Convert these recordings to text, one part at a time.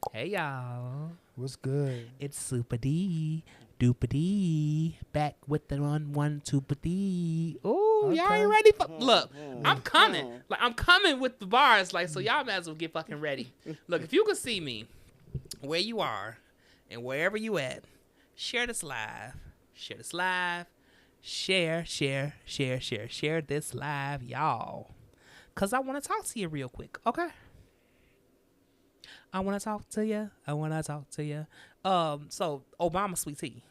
Hey y'all, What's good? it's Super D, Duper D, back with the one Super D. Oh, y'all ain't Okay. ready for? Look, I'm Yeah. coming. Like I'm coming with the bars. Like so, y'all might as well get fucking ready. Look, if you can see me where you are and wherever you at, share this live. Share this live. Share this live, y'all. Cause I want to talk to you real quick. Okay. I want to talk to you. So Obama sweet tea.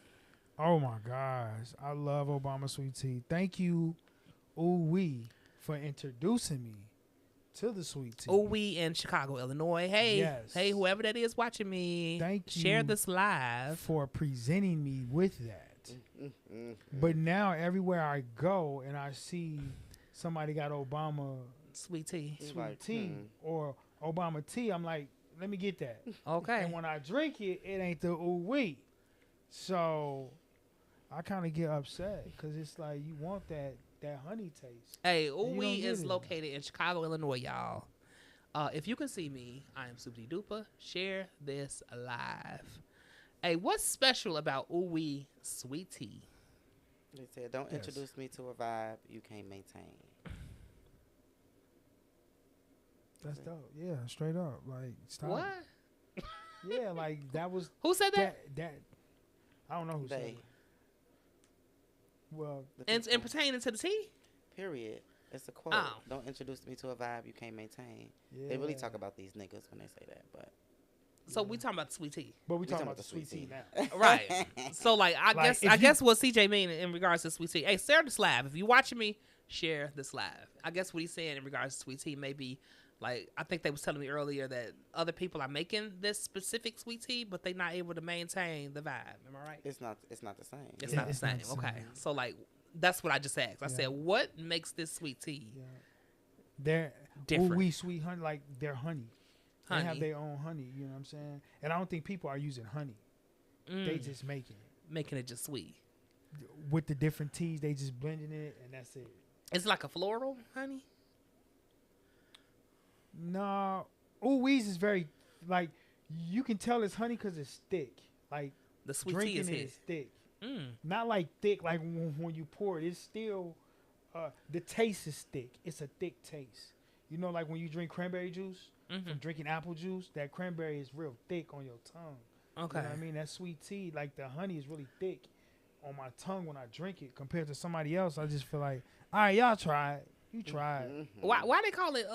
Oh my gosh, I love Obama sweet tea. Thank you, ooh for introducing me to the sweet tea. Oh, we in Chicago, Illinois. Hey, Yes. hey, whoever that is watching me. Thank Share you this live. for presenting me with that. But now everywhere I go and I see somebody got Obama Sweet tea. sweet tea or Obama tea, I'm like, let me get that. Okay. And when I drink it, it ain't the ooh. So I kind of get upset because it's like you want that honey taste. Hey, And you don't Uwe get is it. located in Chicago, Illinois, y'all. If you can see me, I am Super Duper. Share this live. Hey, what's special about Uwe sweet tea? They said, "Don't Yes. introduce me to a vibe you can't maintain." That's dope. Yeah, straight up. Like stop. What? Yeah, like that was Who said that? that. I don't know who said They, it. Well, the And people, pertaining to the tea? period. It's a quote. Oh. Don't introduce me to a vibe you can't maintain. yeah. They really talk about these niggas when they say that, but So we talking about sweet tea. But we talking about the sweet tea now. Right. So like I Like, guess if I you- guess what CJ mean in regards to sweet tea. Hey, share this live. If you watching me, share this live. I guess what he's saying in regards to sweet tea maybe like I think they was telling me earlier that other people are making this specific sweet tea, but they not able to maintain the vibe. Am I right? it's not the same. It's Yeah, not the it's same. not the same. Okay. So like that's what I just asked. I Yeah. said, what makes this sweet tea Yeah. They're different? ooh sweet honey, like they're honey. They have Honey. their own honey. You know what I'm saying? And I don't think people are using honey. They Mm, just making it making it just sweet. with the different teas. They just blending it, and that's it. It's like a floral honey. No, ooh is very like you can tell it's honey because it's thick. Like The sweet tea drinking is it his. is thick. Mm. Not like thick like when you pour it. It's still the taste is thick. It's a thick taste. You know, like when you drink cranberry juice Mm-hmm. from drinking apple juice, that cranberry is real thick on your tongue. Okay. You know what I mean? That sweet tea, like the honey is really thick on my tongue when I drink it compared to somebody else. I just feel like, all right, y'all try it. You try it. Mhm. Why they call it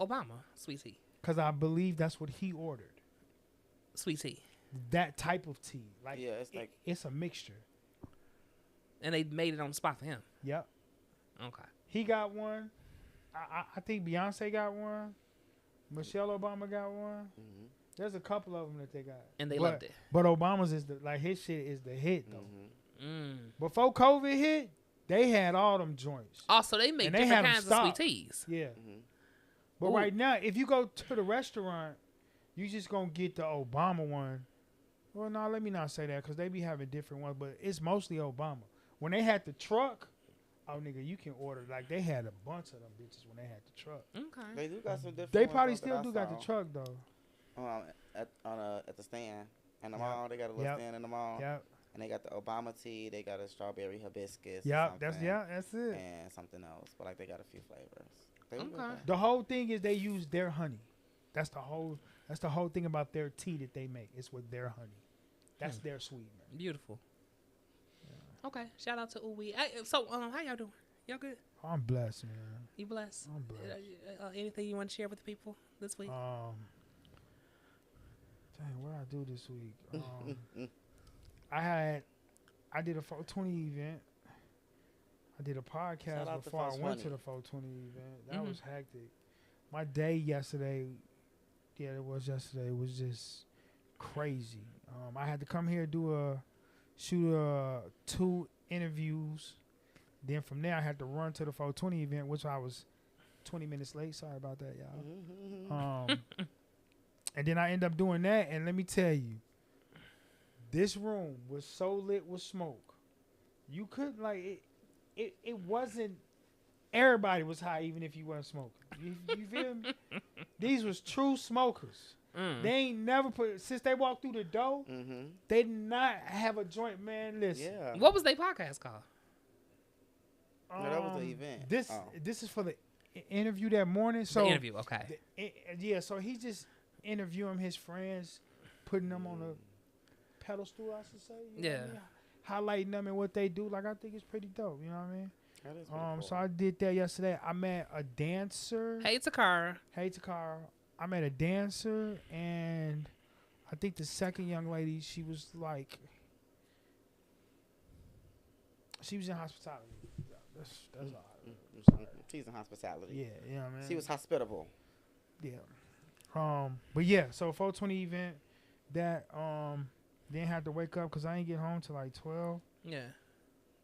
Obama sweet tea? Because I believe that's what he ordered. Sweet tea. That type of tea. Like, Yeah, it's like it's a mixture. And they made it on the spot for him. Yep. Okay. He got one. I think Beyonce got one. Michelle Obama got one. mhm, There's a couple of them that they got. And they But- loved it. But Obama's is like his shit is the hit though. mhm. Mm. Before COVID hit, they had all them joints. Also, they make And they different had 'em kinds of sweet stocked. teas. Yeah. Mhm. But Ooh. right now, if you go to the restaurant, you just gonna get the Obama one. Well, no, let me not say that because they be having different ones, but it's mostly Obama. When they had the truck, oh nigga, you can order like they had a bunch of them bitches when they had the truck. Okay. They do got some different. They ones, probably though, still that I do got the saw. truck though. At the stand in the Yep. mall. They got a little Yep. stand in the mall, Yep, and they got the Obama tea. They got a strawberry hibiscus. or yep, that's something, that's it. and something else. But like they got a few flavors. They do Okay. good. The whole thing is they use their honey. That's the whole thing about their tea that they make. It's with their honey. That's their sweetener. Beautiful. Okay. Shout out to Uwe. Hey, so, how y'all doing? Y'all good? I'm blessed, man. You blessed? I'm blessed. Anything you want to share with the people this week? Dang, what I do this week? I did a 420 event. I did a Shout podcast out to before I went 420. to the 420 event. That Mhm. was hectic. My day yesterday, it was yesterday, was just crazy. I had to come here shoot 2 interviews. Then from there, I had to run to the 420 event, which I was 20 minutes late. Sorry about that, y'all. Mhm. And then I end up doing that, and let me tell you, this room was so lit with smoke. You couldn't like it. It wasn't. Everybody was high, even if you weren't smoking. You feel me? These was true smokers. They ain't never put since they walked through the door. Mm-hmm. They did not have a joint. Man, listen. Yeah. What was their podcast called? No, that was the event. This is for the interview that morning. So The interview, okay. Yeah, so he just interviewing his friends, putting them on a pedestal, I should say. You know what I mean? Highlighting them and what they do. Like, I think it's pretty dope. You know what I mean? That is pretty cool. So I did that yesterday. I met a dancer. Hey, Takara. I met a dancer, and I think the second young lady, she was in hospitality. That's all. She's in hospitality. Yeah, you know what I mean? She was hospitable. Yeah. But yeah, so 420 event that didn't have to wake up because I didn't get home till like 12. Yeah.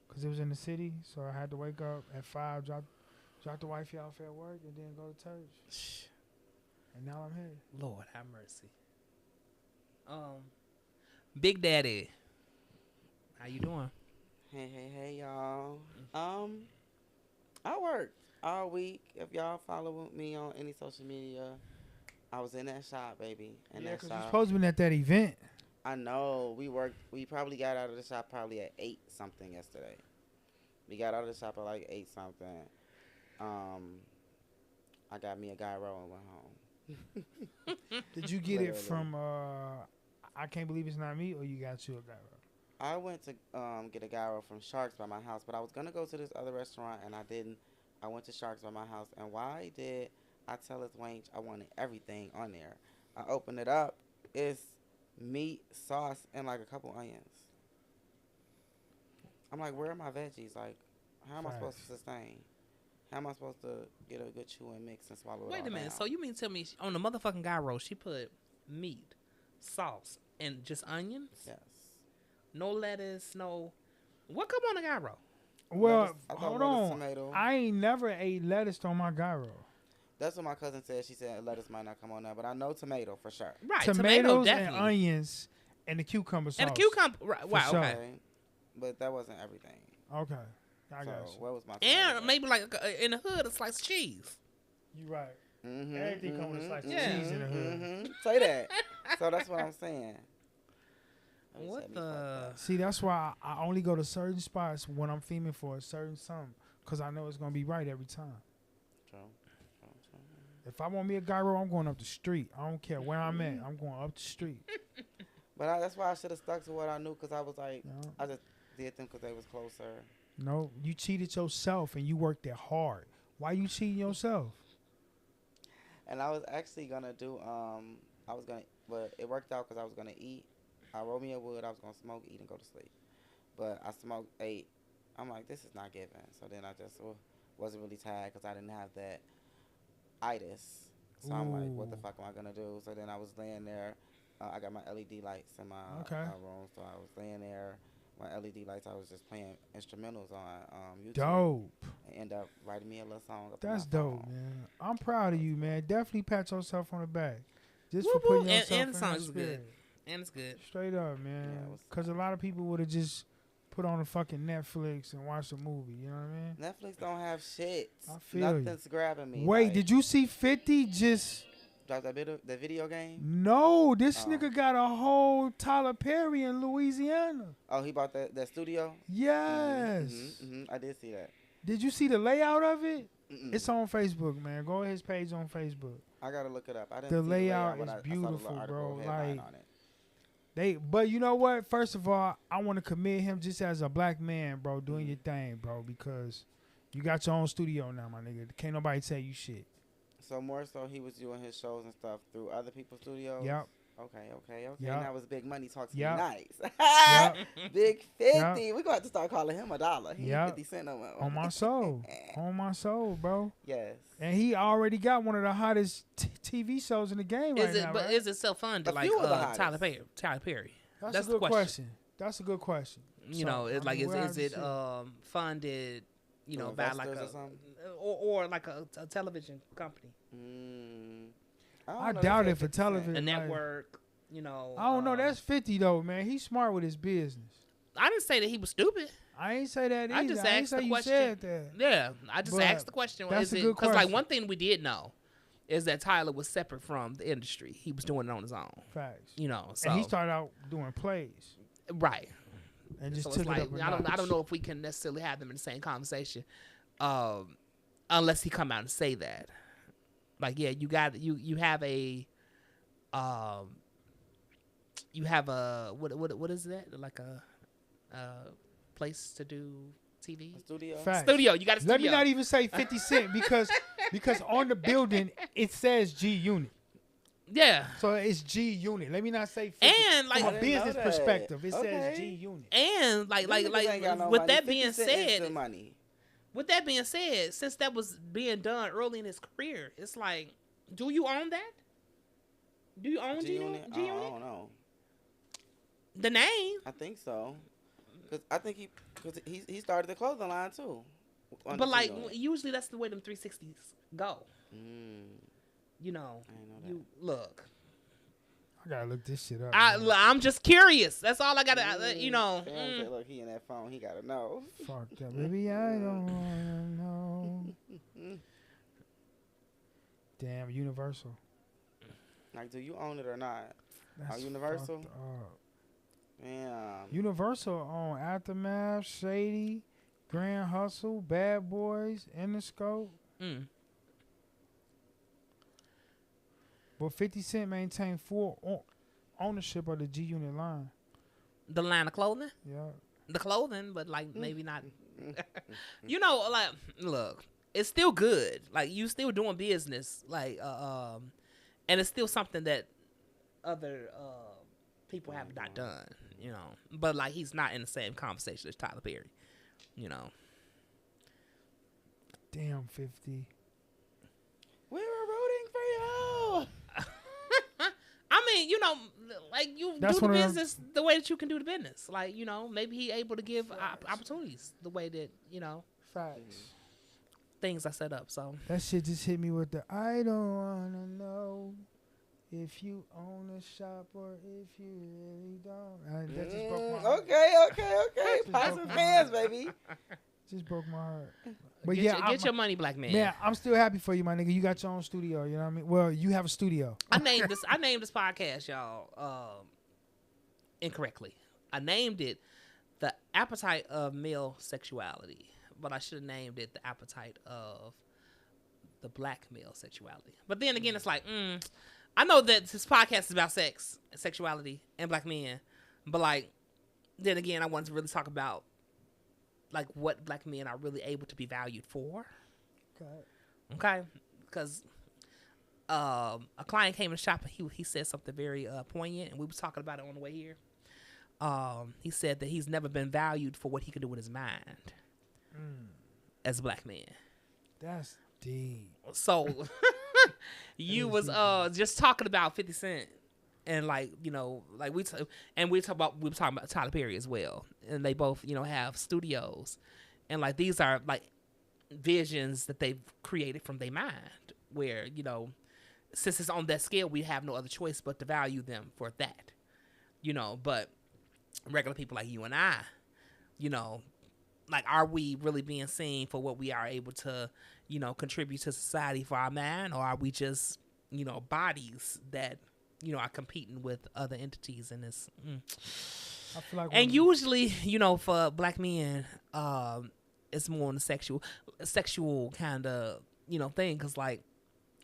Because it was in the city, so I had to wake up at 5, drop the wifey off at work, and then go to church. And now I'm here. Lord have mercy. Big Daddy, how you doing? Hey, y'all. I worked all week. If y'all follow me on any social media, I was in that shop, baby. Yeah, because you're supposed to be at that event. I know. We worked. We probably got out of the shop probably at 8 something yesterday. We got out of the shop at like 8 something. I got me a gyro and went home. Did you get it from I Can't Believe It's Not Me, or you got you a gyro? I went to get a gyro from Sharks by my house, but I was going to go to this other restaurant, and I didn't. I went to Sharks by my house, and why did I tell his wench I wanted everything on there? I opened it up. It's meat, sauce, and like a couple onions. I'm like, where are my veggies? Like, how am I supposed to sustain? How am I supposed to get a good chew and mix and swallow it Wait all a minute. down? So you mean to tell me on the motherfucking gyro she put meat, sauce, and just onions? Yes. No lettuce, no. What come on a gyro? Well, I thought hold lettuce, on. tomato. I ain't never ate lettuce on my gyro. That's what my cousin said. She said lettuce might not come on there, but I know tomato for sure. Right, Tomatoes tomato and definitely. onions and the cucumber sauce. And the cucumber. Right, wow, sure. okay. But that wasn't everything. Okay. I So got you. what was my tomato? And maybe like in the hood a slice of cheese. You right. Mm-hmm, Everything come with a slice of Yeah. cheese in the hood. Mm-hmm. Say that. So that's what I'm saying. What the? See, that's why I only go to certain spots when I'm filming for a certain something, because I know it's going to be right every time. True. If I want me a gyro, I'm going up the street. I don't care where I'm at. I'm going up the street. But that's why I should have stuck to what I knew, because I was like, Yeah. I just did them because they was closer. No, you cheated yourself and you worked that hard. Why you cheating yourself? And I was actually going to do, but it worked out because I was going to eat. I rolled me a wood. I was going to smoke, eat, and go to sleep. But I smoked, ate. I'm like, this is not giving. So then I just wasn't really tired because I didn't have that itis. So I'm like, what the fuck am I going to do? So then I was laying there. I got my LED lights in my room. So I was laying there. My LED lights, I was just playing instrumentals on YouTube. Dope. And end up writing me a little song. That's on my dope, phone. man. I'm proud of you, man. Definitely pat yourself on the back. Just Woo, for putting woo. yourself And in the that song's spirit. good. And it's good. Straight up, Yeah, man. it was- Because a lot of people would have just put on a fucking Netflix and watched a movie. You know what I mean? Netflix don't have shit. I feel you. Nothing's grabbing me. Wait, like, did you see 50 just... drop that the video game? No, this Oh. nigga got a whole Tyler Perry in Louisiana. Oh, he bought that studio? Yes. I did see that. Did you see the layout of it? Mm-mm. It's on Facebook, man. Go to his page on Facebook. I gotta look it up. I didn't The see layout but is I saw the beautiful, little article bro. headline Like- on it. But you know what? First of all, I want to commend him just as a black man, bro, doing your thing, bro, because you got your own studio now, my nigga. Can't nobody tell you shit. So more so, he was doing his shows and stuff through other people's studios. Yep. Okay. Yep. That was big money. Talk to Yep. me nice. Yep. Big 50. Yep. We gonna have to start calling him $1. He Yep. 50 cent no more. On my soul. On my soul, bro. Yes. And he already got one of the hottest TV shows in the game right Is it? now, But right? is it self-funded A like few of the hottest. Tyler Perry? That's that's a the good question. That's a good question. You So, know, it's I like mean, we'll have is to it see. funded? You know, Through by like investors a or something? or like a television company, I don't know. doubt They it said for 50 cent. television. a Like, network. You know, I don't know. That's 50 though, man. He's smart with his business. I didn't say that he was stupid. I ain't say that either. I just ain't asked say the you question. said that. Yeah, I just But asked the question. that's Is a it good because like question. one thing we did know is that Tyler was separate from the industry. He was doing it on his own. Facts. You know, so And he started out doing plays. right. And just So took it's it like up a I don't notch. know if we can necessarily have them in the same conversation, unless he come out and say that. Like, yeah, you have a what is that, like a place to do TV Studio. Facts. studio. You got a studio. Let me not even say 50 Cent because on the building it says G Unit. Yeah, So it's G Unit. Let me not say 50. and like From a I didn't know business that. perspective, it Okay. says G Unit. and like Them niggas ain't got no with money. that 50 being Cent is said, the money. with that being said, since that was being done early in his career, it's like, do you own that? Do you own G Unit? I don't know. The name, I think so. Cause I think he started the clothing line too. on but the like G-Unit. usually that's the way them 360s go. Mm, You know, I didn't know that. you look. I gotta look this shit up. man. I'm just curious. That's all I gotta. You know. Fam said, look, he in that phone. He gotta know. Fuck that, baby. I don't wanna know. Damn, Universal. Like, do you own it or not? That's Universal? fucked up. Damn. Universal on Aftermath, Shady, Grand Hustle, Bad Boys, Interscope. Mm. But 50 Cent maintained full ownership of the G Unit line. The line of clothing, Yeah. the clothing, but like maybe not. You know, like look, it's still good. Like you still doing business, like and it's still something that other people have not done. You know, but like he's not in the same conversation as Tyler Perry. You know. Damn, 50. We were rooting for you. I mean, you know, like you That's do the one of them- business the way that you can do the business. Like, you know, maybe he able to give opportunities the way that, you know, Facts. things are set up. So That shit just hit me with the I don't wanna know if you own a shop or if you really don't. That just broke my heart. Okay. Just Pop broke some my fans, heart. baby. Just broke my heart. But get, yeah, get your money, black man. man, I'm still happy for you, my nigga. You got your own studio. You know what I mean? Well, you have a studio. I named this podcast, y'all, incorrectly. I named it The Appetite of Male Sexuality, but I should have named it The Appetite of the Black Male Sexuality. But then again, it's like, I know that this podcast is about sex, sexuality, and black men, but like, then again, I wanted to really talk about like what black men are really able to be valued for. Okay, because a client came in the shop and he said something very poignant, and we was talking about it on the way here. He said that he's never been valued for what he can do with his mind as a black man. That's deep. So you was just talking about 50 Cent and like, you know, like we were talking about Tyler Perry as well, and they both, you know, have studios, and like these are like visions that they've created from their mind, where, you know, since it's on that scale, we have no other choice but to value them for that, you know. But regular people like you and I, you know, like, are we really being seen for what we are able to, you know, contribute to society for our man, or are we just, you know, bodies that, you know, are competing with other entities in this? I feel like And usually, you know, for black men, it's more on the sexual kind of, you know, thing, because like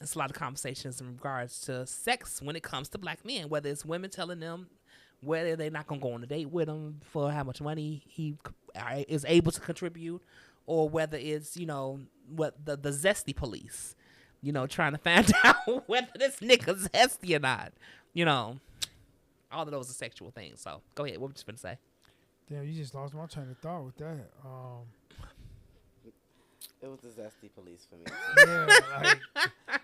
it's a lot of conversations in regards to sex when it comes to black men, whether it's women telling them whether they're not gonna go on a date with him for how much money he is able to contribute, or whether it's, you know, what the zesty police, you know, trying to find out whether this nigga's zesty or not. You know, all of those are sexual things. So go ahead. What were you going to say? damn, you just lost my train of thought with that. It was the zesty police for me. Yeah, like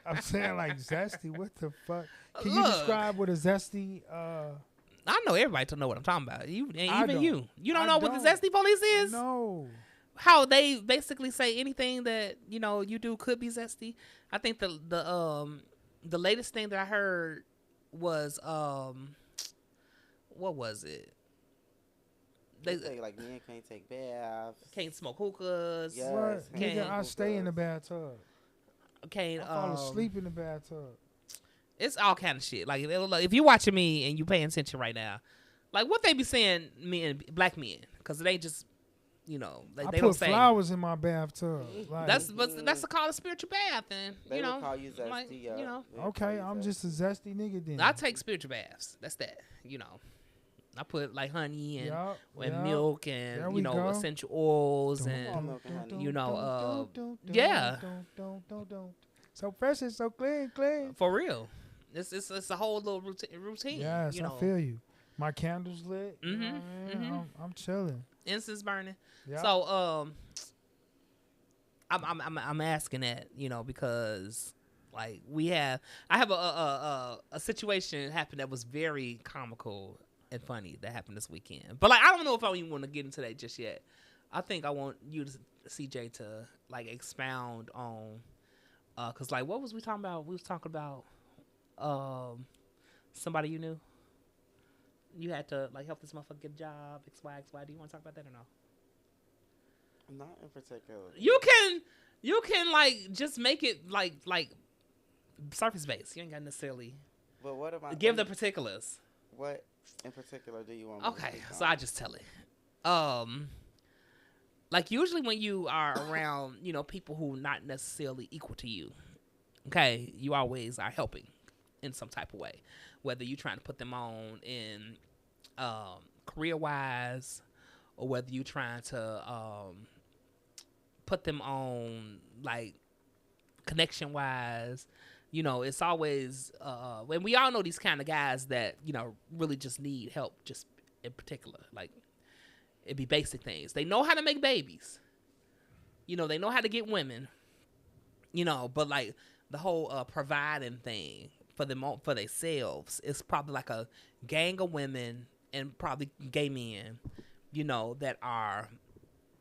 I'm saying, like zesty. What the fuck? Can you Look. describe what a zesty? I know everybody to know what I'm talking about. You and I even don't. you don't I know what the don't. zesty police is? No. How they basically say anything that, you know, you do could be zesty. I think the latest thing that I heard was what was it? They say like men can't take baths. Can't smoke hookahs. Yes. What? Can't Nigga, I hold stay in the us. bathtub. Okay, I fall asleep in the bathtub. It's all kind of shit. Like if you're watching me and you paying attention right now, like what they be saying, men, black men, because they just, like I they don't put say flowers in my bathtub. Like, that's called a spiritual bath, and They you would know, call you zesty. like, Yeah. you know, They would call okay, you I'm zesty. just a zesty nigga then. I take spiritual baths. That's that, I put like honey and Yup, milk There and we go. essential oils All and milk and honey. yeah. So fresh and so clean. for real, it's a whole little routine. Yes, I feel you. My candles lit. You know Mhm, what I mean? I'm chilling. Incense burning. Yep. So I'm asking that, because like I have a situation happen that was very comical and funny that happened this weekend. But like I don't know if I even want to get into that just yet. I think I want you to CJ to like expound on cuz like what was we talking about? We was talking about somebody you knew. You had to like help this motherfucker get a job, XY. Do you want to talk about that or no? Not in particular. You can like just make it like surface based. You ain't got necessarily But what am I? give the particulars. What in particular do you want me to Okay, speak so on? I just tell it. Like usually when you are around, people who not necessarily equal to you, okay, you always are helping in some type of way, whether you're trying to put them on in career wise, or whether you're trying to put them on like connection wise. It's always when we all know these kind of guys that really just need help, just in particular, like it'd be basic things. They know how to make babies, they know how to get women, but like the whole providing thing for them for themselves is probably like a gang of women and probably gay men, that are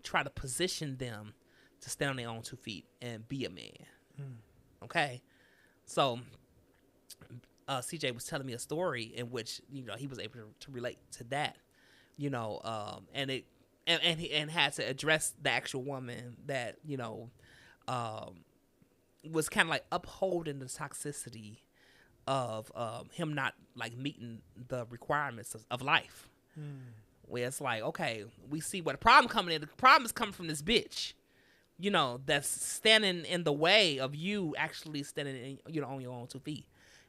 try to position them to stand on their own 2 feet and be a man. Okay, so CJ was telling me a story in which he was able to relate to that, and it and had to address the actual woman that was kind of like upholding the toxicity of him not like meeting the requirements of life. Where it's like, okay, we see where the problem coming in. The problem is coming from this bitch, that's standing in the way of you actually standing in, on your own 2 feet.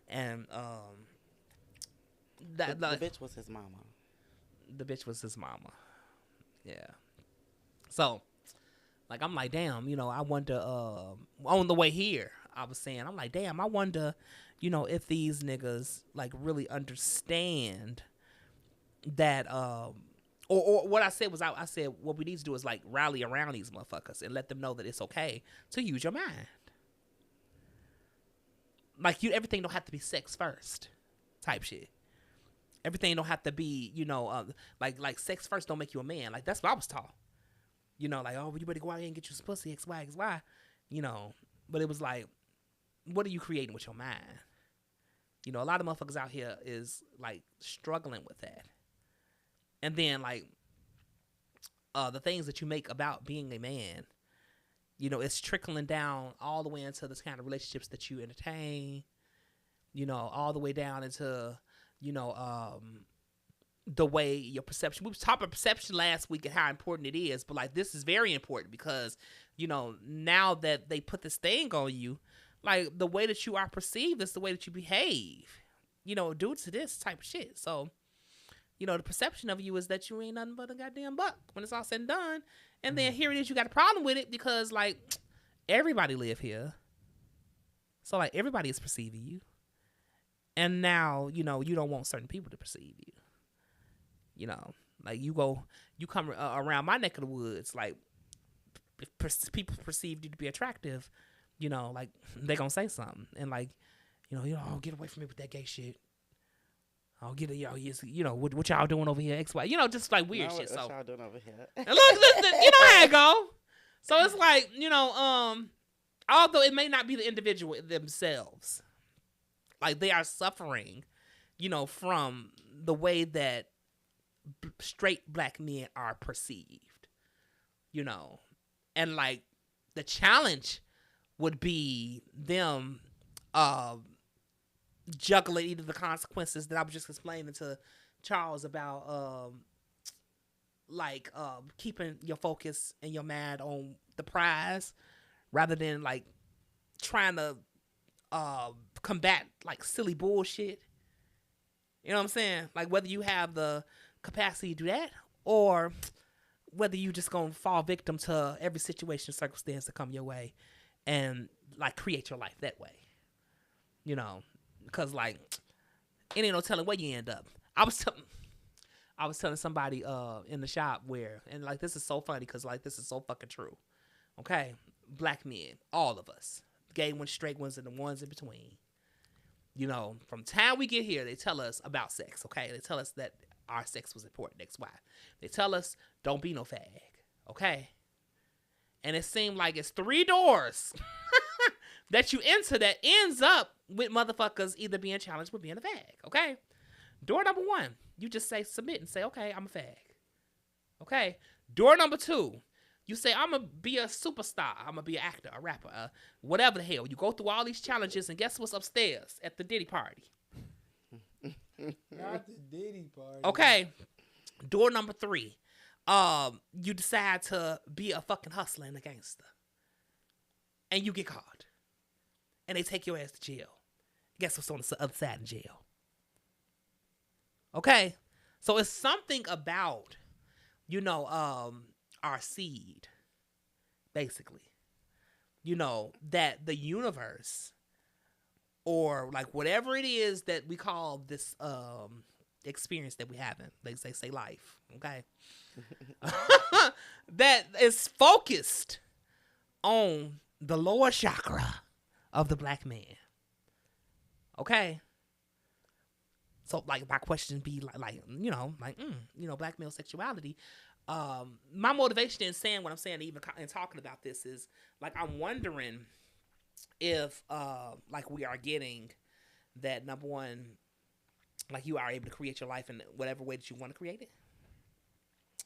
And the bitch was his mama. The bitch was his mama. Yeah. So, like, I'm like, damn, I wonder, on the way here, I was saying, I'm like, damn, I wonder, if these niggas, like, really understand that, or what I said was, I said, what we need to do is, like, rally around these motherfuckers and let them know that it's okay to use your mind. Like, everything don't have to be sex first type shit. Everything don't have to be, like sex first don't make you a man. Like, that's what I was taught. Like, oh, you better go out here and get you some pussy, XY, But it was like, what are you creating with your mind? A lot of motherfuckers out here is, like, struggling with that. And then, like, the things that you make about being a man, it's trickling down all the way into the kind of relationships that you entertain, all the way down into, the way your perception. We was talking about perception last week and how important it is, but like this is very important because, now that they put this thing on you, like the way that you are perceived is the way that you behave, due to this type of shit. So, the perception of you is that you ain't nothing but a goddamn buck when it's all said and done. And then here it is, you got a problem with it because like everybody live here. So like everybody is perceiving you. And now, you don't want certain people to perceive you. Like you come around my neck of the woods, like if people perceive you to be attractive, like they gonna say something. And like, oh, get away from me with that gay shit. I'll get it, what y'all doing over here, XY, just like weird shit. What So y'all doing over here? and look, you know how it go. So it's like, although it may not be the individual themselves, like they are suffering, from the way that straight black men are perceived, and like the challenge would be them juggling either the consequences that I was just explaining to Charles about, like keeping your focus and your mind on the prize rather than like trying to combat like silly bullshit. You know what I'm saying? Like whether you have the capacity to do that or whether you just gonna fall victim to every situation, circumstance that come your way and like create your life that way. You know, because like it ain't no telling where you end up. I was telling somebody in the shop where, and like this is so funny because like this is so fucking true. Okay, black men, all of us, gay ones, straight ones, and the ones in between. You know, from time we get here, they tell us about sex. Okay, they tell us that our sex was important. X, Y. They tell us don't be no fag. Okay, and it seemed like it's 3 doors that you enter that ends up with motherfuckers either being challenged with being a fag. Okay, door number 1, you just say submit and say okay, I'm a fag. Okay, door number 2. You say, I'm going to be a superstar. I'm going to be an actor, a rapper, whatever the hell. You go through all these challenges, and guess what's upstairs at the Diddy party? Not the Diddy party. Okay. Door number 3. You decide to be a fucking hustler and a gangster. And you get caught. And they take your ass to jail. Guess what's on the other side of jail? Okay. So it's something about, you know, our seed, basically, you know, that the universe or like whatever it is that we call this experience that we haven't, they say life, okay, that is focused on the lower chakra of the black man. Okay, so like my question be like you know, like you know, black male sexuality. My motivation in saying what I'm saying, even in talking about this, is like I'm wondering if like we are getting that, number 1, like you are able to create your life in whatever way that you want to create it.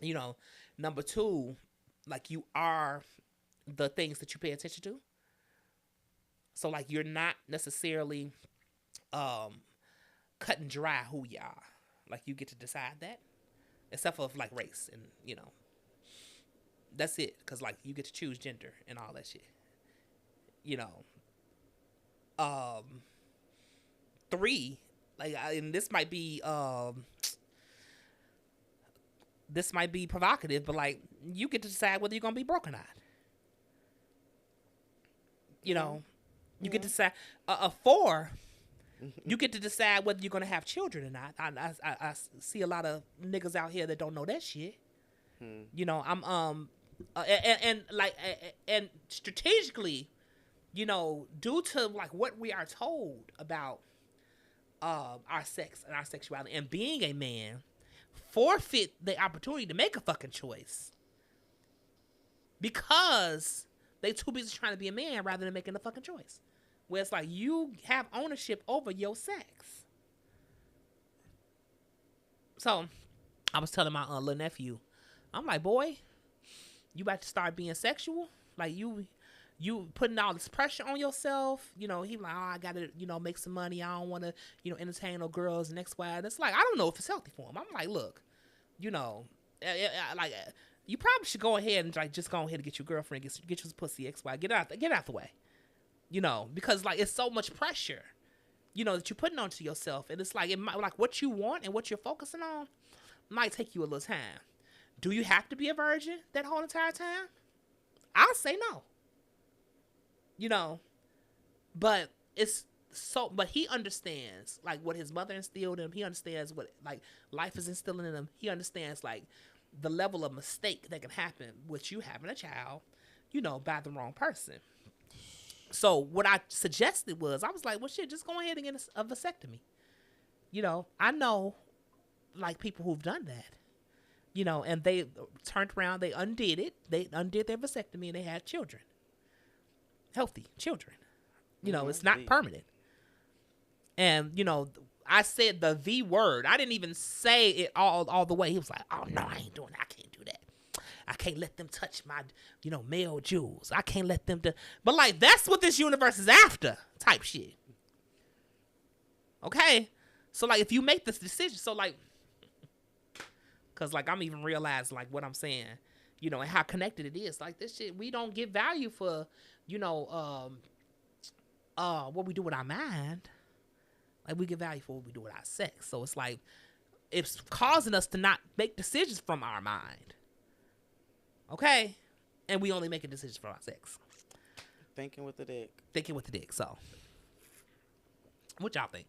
You know, number 2, like you are the things that you pay attention to. So like you're not necessarily cut and dry who you are. Like you get to decide that. Except for like race and, you know, that's it. Because like you get to choose gender and all that shit. You know. 3, like, and this might be provocative, but like you get to decide whether you're gonna be broke or not. You know, you get to decide. 4. You get to decide whether you're going to have children or not. I see a lot of niggas out here that don't know that shit. You know, I'm and strategically, you know, due to like what we are told about our sex and our sexuality and being a man, forfeit the opportunity to make a fucking choice because they too busy trying to be a man rather than making a fucking choice. Where it's like you have ownership over your sex. So I was telling my little nephew, I'm like, boy, you about to start being sexual? Like you putting all this pressure on yourself. You know, he like, oh, I gotta, you know, make some money. I don't want to, you know, entertain no girls and X, Y. And it's like, I don't know if it's healthy for him. I'm like, look, you know, like you probably should go ahead and like just go ahead and get your girlfriend, get you some pussy, X, Y. Get out the way. You know, because like it's so much pressure, you know, that you're putting onto yourself, and it's like it might, like what you want and what you're focusing on might take you a little time. Do you have to be a virgin that whole entire time? I'll say no. You know, but it's so, but he understands like what his mother instilled in him. He understands what like life is instilling in him. He understands like the level of mistake that can happen with you having a child, you know, by the wrong person. So what I suggested was, I was like, well, shit, just go ahead and get a vasectomy. You know, I know, like, people who've done that. You know, and they turned around, they undid it. They undid their vasectomy, and they had children. Healthy children. You know, it's not permanent. And, you know, I said the V word. I didn't even say it all the way. He was like, oh, no, I ain't doing that. I can't do that. I can't let them touch my, male jewels. I can't let them do. But like that's what this universe is after, type shit. Okay, so like if you make this decision, so like, cause like I'm even realizing like what I'm saying, and how connected it is. Like this shit, we don't give value for, what we do with our mind. Like we give value for what we do with our sex. So it's like it's causing us to not make decisions from our mind. Okay? And we only make a decision from our sex. Thinking with the dick. Thinking with the dick. So what y'all think?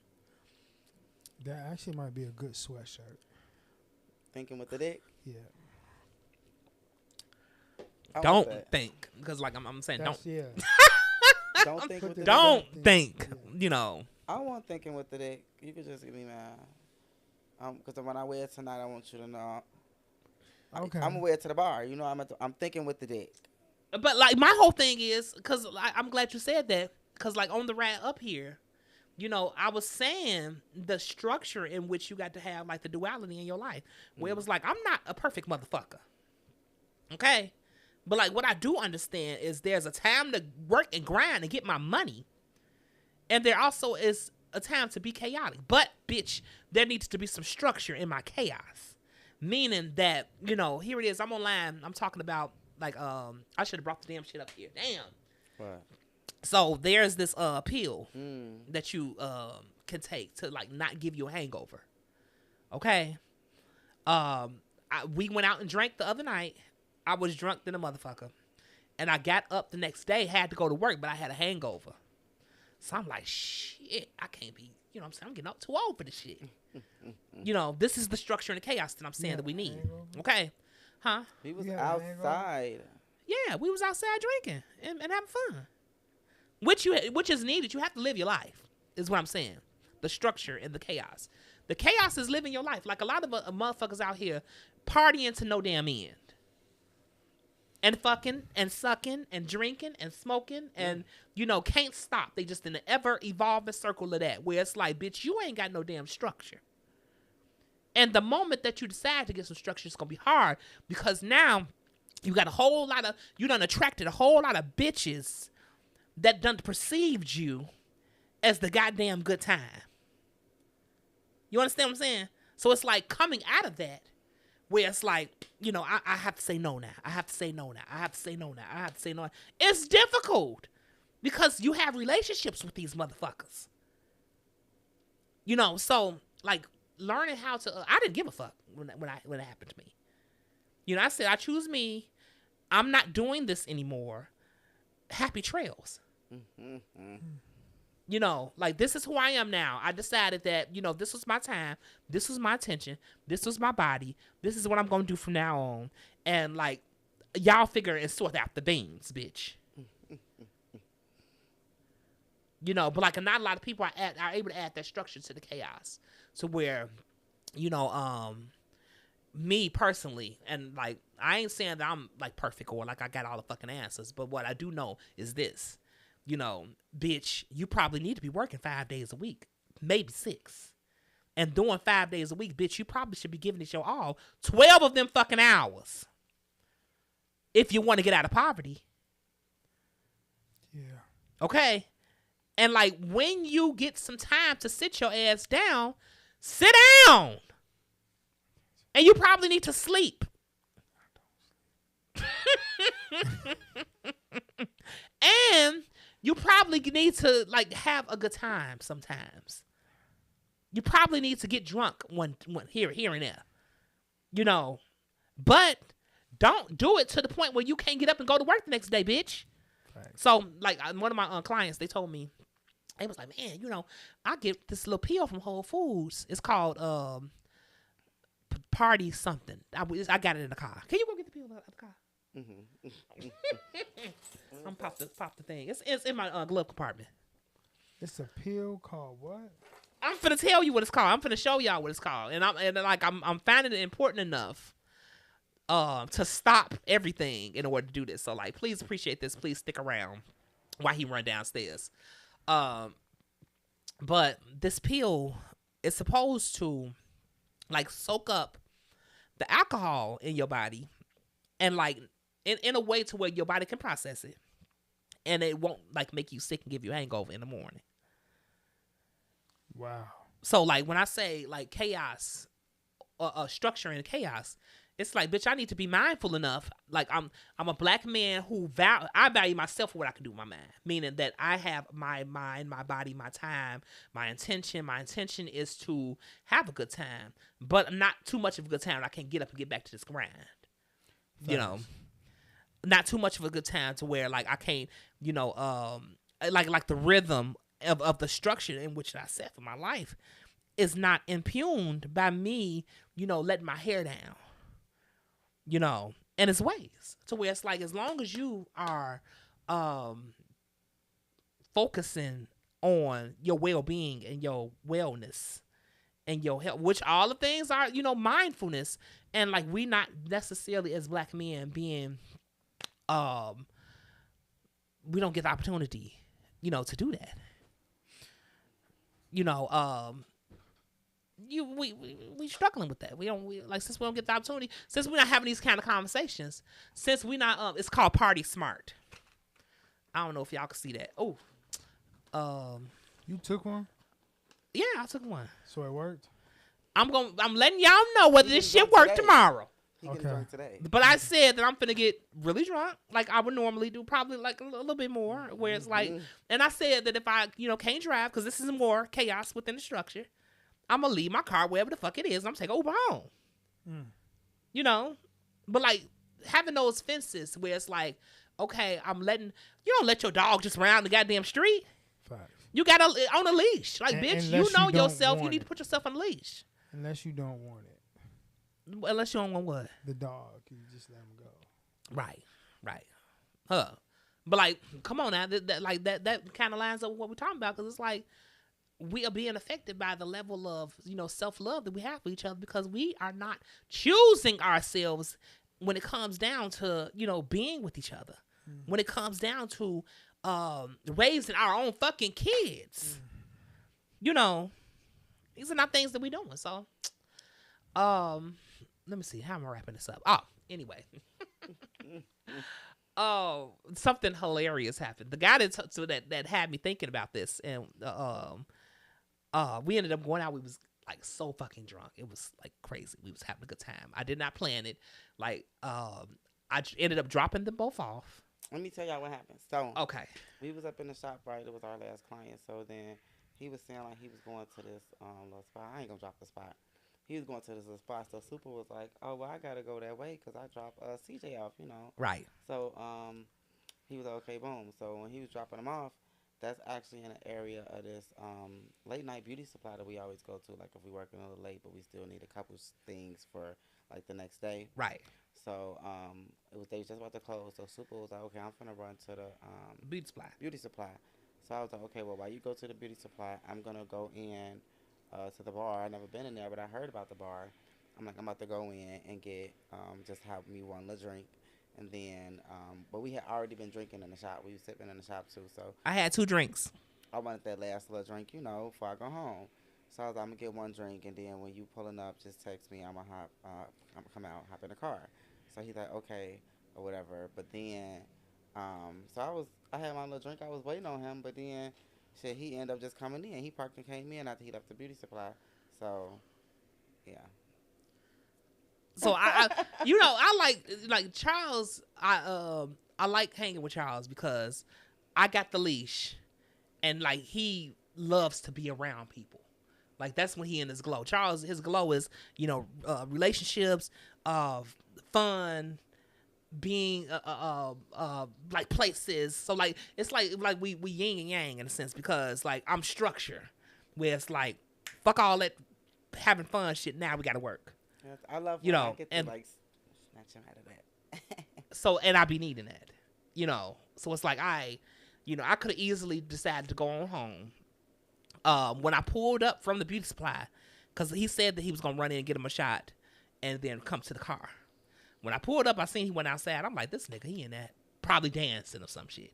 That actually might be a good sweatshirt. Thinking with the dick? Yeah. Don't think. Because like I'm saying, That's, don't. Yeah. Don't think with the Don't dick. think. Yeah. I want thinking with the dick. You could just give me mine. Because when I wear it tonight, I want you to know. Okay. I'm gonna wear it to the bar. I'm thinking with the dick. But like my whole thing is, because I'm glad you said that. Because like on the ride up here, I was saying the structure in which you got to have like the duality in your life, where it was like, I'm not a perfect motherfucker. Okay. But like what I do understand is there's a time to work and grind and get my money. And there also is a time to be chaotic. But, bitch, there needs to be some structure in my chaos. Meaning that, here it is. I'm online. I'm talking about, like, I should have brought the damn shit up here. Damn. What? So, there's this pill that you can take to, like, not give you a hangover. Okay? We went out and drank the other night. I was drunk than a motherfucker. And I got up the next day, had to go to work, but I had a hangover. So I'm like, shit, I can't be, I'm saying, I'm getting up too old for this shit. This is the structure and the chaos that I'm saying that we need. Okay? Huh? He was outside. Yeah, we was outside drinking and having fun. Which is needed. You have to live your life, is what I'm saying. The structure and the chaos. The chaos is living your life. Like a lot of motherfuckers out here partying to no damn end. And fucking and sucking and drinking and smoking and, can't stop. They just in an ever-evolving circle of that where it's like, bitch, you ain't got no damn structure. And the moment that you decide to get some structure, it's going to be hard because now you got you done attracted a whole lot of bitches that done perceived you as the goddamn good time. You understand what I'm saying? So it's like coming out of that. Where it's like, I have to say no now. I have to say no now. I have to say no now. I have to say no. It's difficult because you have relationships with these motherfuckers. So like learning how to. I didn't give a fuck when it happened to me. I said I choose me. I'm not doing this anymore. Happy trails. Like this is who I am now. I decided that, this was my time. This was my attention. This was my body. This is what I'm going to do from now on. And like, y'all figure and sort out the beans, bitch. But like not a lot of people are able to add that structure to the chaos to where, me personally, and like, I ain't saying that I'm like perfect or like I got all the fucking answers, but what I do know is this. Bitch, you probably need to be working 5 days a week, maybe 6. And doing 5 days a week, bitch, you probably should be giving it your all 12 of them fucking hours if you want to get out of poverty. Yeah. Okay? And like when you get some time to sit your ass down, sit down. And you probably need to sleep. And you probably need to like have a good time sometimes. You probably need to get drunk one here and there. But don't do it to the point where you can't get up and go to work the next day, bitch. Right. So like one of my clients, they told me, they was like, man, I get this little pill from Whole Foods. It's called Party something. I got it in the car. Can you go get the pill out of the car? I'm pop the thing. It's in my glove compartment. It's a pill called what? I'm finna tell you what it's called. I'm finna show y'all what it's called, and I'm finding it important enough to stop everything in order to do this. So like, please appreciate this. Please stick around while he run downstairs. But this pill is supposed to like soak up the alcohol in your body and like in a way to where your body can process it, and it won't like make you sick and give you a hangover in the morning. Wow. So like when I say like chaos, structure and chaos, it's like, bitch, I need to be mindful enough. Like I'm a black man who I value myself for what I can do with my mind. Meaning that I have my mind, my body, my time, my intention. My intention is to have a good time, but not too much of a good time. I can't get up and get back to this grind. Thanks. You know, not too much of a good time to where like I can't, you know, like the rhythm of the structure in which I set for my life is not impugned by me, you know, letting my hair down. You know, and it's ways to where it's like, as long as you are focusing on your well-being and your wellness and your health, which all the things are, you know, mindfulness, and like we not necessarily as black men being, we don't get the opportunity, you know, to do that. You know, we struggling with that. We since we don't get the opportunity, since we're not having these kind of conversations, since we not it's called party smart. I don't know if y'all can see that. Oh, you took one? Yeah, I took one. So it worked? I'm letting y'all know whether this shit work tomorrow. He can drink today. But I said that I'm finna get really drunk, like I would normally do, probably like a little bit more, where it's like, and I said that if I, you know, can't drive, because this is more chaos within the structure, I'm gonna leave my car wherever the fuck it is, and I'm taking Uber home. You know? But like having those fences where it's like, okay, you don't let your dog just round the goddamn street. Facts. You got on a leash. Like, bitch, you know yourself. You need to put yourself on a leash. Unless you don't want it. Unless you don't want what? The dog. You just let him go. Right. But like, come on now. That kind of lines up with what we're talking about, because it's like, we are being affected by the level of, you know, self-love that we have for each other, because we are not choosing ourselves when it comes down to, you know, being with each other. When it comes down to raising our own fucking kids. You know, these are not things that we're doing. So, let me see. How am I wrapping this up? Oh, anyway. Oh, something hilarious happened. The guy that had me thinking about this, and we ended up going out. We was like so fucking drunk. It was like crazy. We was having a good time. I did not plan it. Like, I ended up dropping them both off. Let me tell y'all what happened. So, okay, we was up in the shop, right? It was our last client. So then he was saying like he was going to this little spot. I ain't gonna drop the spot. He was going to this little spot. So Super was like, "Oh well, I gotta go that way because I dropped CJ off, you know." Right. So he was like, "Okay, boom." So when he was dropping him off, that's actually in an area of this late night beauty supply that we always go to. Like if we working a little late, but we still need a couple things for like the next day. Right. So they was just about to close. So Super was like, "Okay, I'm finna run to the beauty supply." So I was like, "Okay, well while you go to the beauty supply, I'm gonna go in to the bar. I never been in there, but I heard about the bar. I'm like, I'm about to go in and get just have me one little drink." And then, but we had already been drinking in the shop. We was sipping in the shop too. So I had 2 drinks. I wanted that last little drink, you know, before I go home. So I was like, I'm gonna get one drink, and then when you pulling up, just text me. I'm gonna come out, hop in the car. So he's like, okay, or whatever. But then, so I had my little drink. I was waiting on him, but then, shit, he ended up just coming in. He parked and came in after he left the beauty supply. So, yeah. So I you know, I like Charles. I like hanging with Charles because I got the leash, and like he loves to be around people. Like that's when he in his glow. Charles, his glow is, you know, relationships, fun, being like places. So like it's like we yin and yang in a sense, because like I'm structure, where it's like fuck all that having fun shit. Now we got to work. Yes, I love, you know, I get to and like snatch him out of that. So, and I be needing that, you know. So it's like I could have easily decided to go on home. When I pulled up from the beauty supply, because he said that he was gonna run in and get him a shot, and then come to the car. When I pulled up, I seen he went outside. I'm like, this nigga, he in that probably dancing or some shit.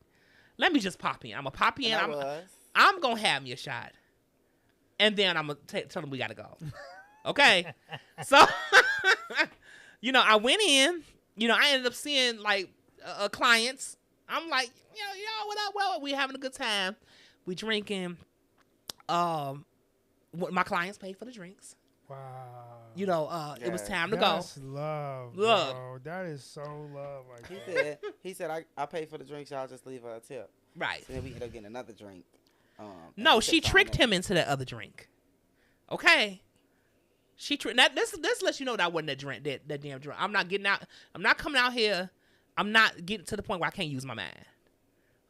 Let me just pop in. I'm gonna pop in. I'm gonna have me a shot, and then I'm gonna tell him we gotta go. Okay, so you know, I went in, I ended up seeing like clients. I'm like, what up? Well, we having a good time. We drinking. My clients paid for the drinks. Wow. It was time to That's love, bro. That is so love. Like He said, I pay for the drinks. Y'all just leave her a tip. Right. So then we end up getting another drink. No, she tricked him into that other drink. Okay. She this lets you know that I wasn't that damn drunk. I'm not getting out. I'm not coming out here. I'm not getting to the point where I can't use my mind.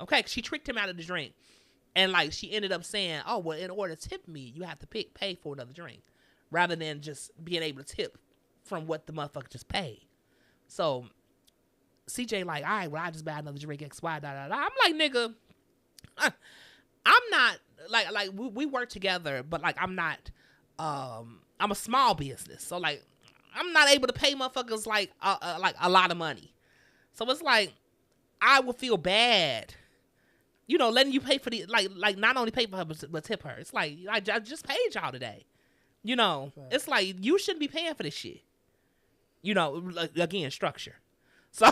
Okay. She tricked him out of the drink. And like she ended up saying, oh, well, in order to tip me, you have to pay for another drink. Rather than just being able to tip from what the motherfucker just paid. So CJ like, all right, well, I just buy another drink, X, Y, da, da, da. I'm like, nigga, I'm not, like we work together, but like I'm not, I'm a small business. So like, I'm not able to pay motherfuckers like a lot of money. So it's like, I would feel bad, letting you pay for the, like not only pay for her, but tip her. It's like, I just paid y'all today. It's like, you shouldn't be paying for this shit. Again, structure. So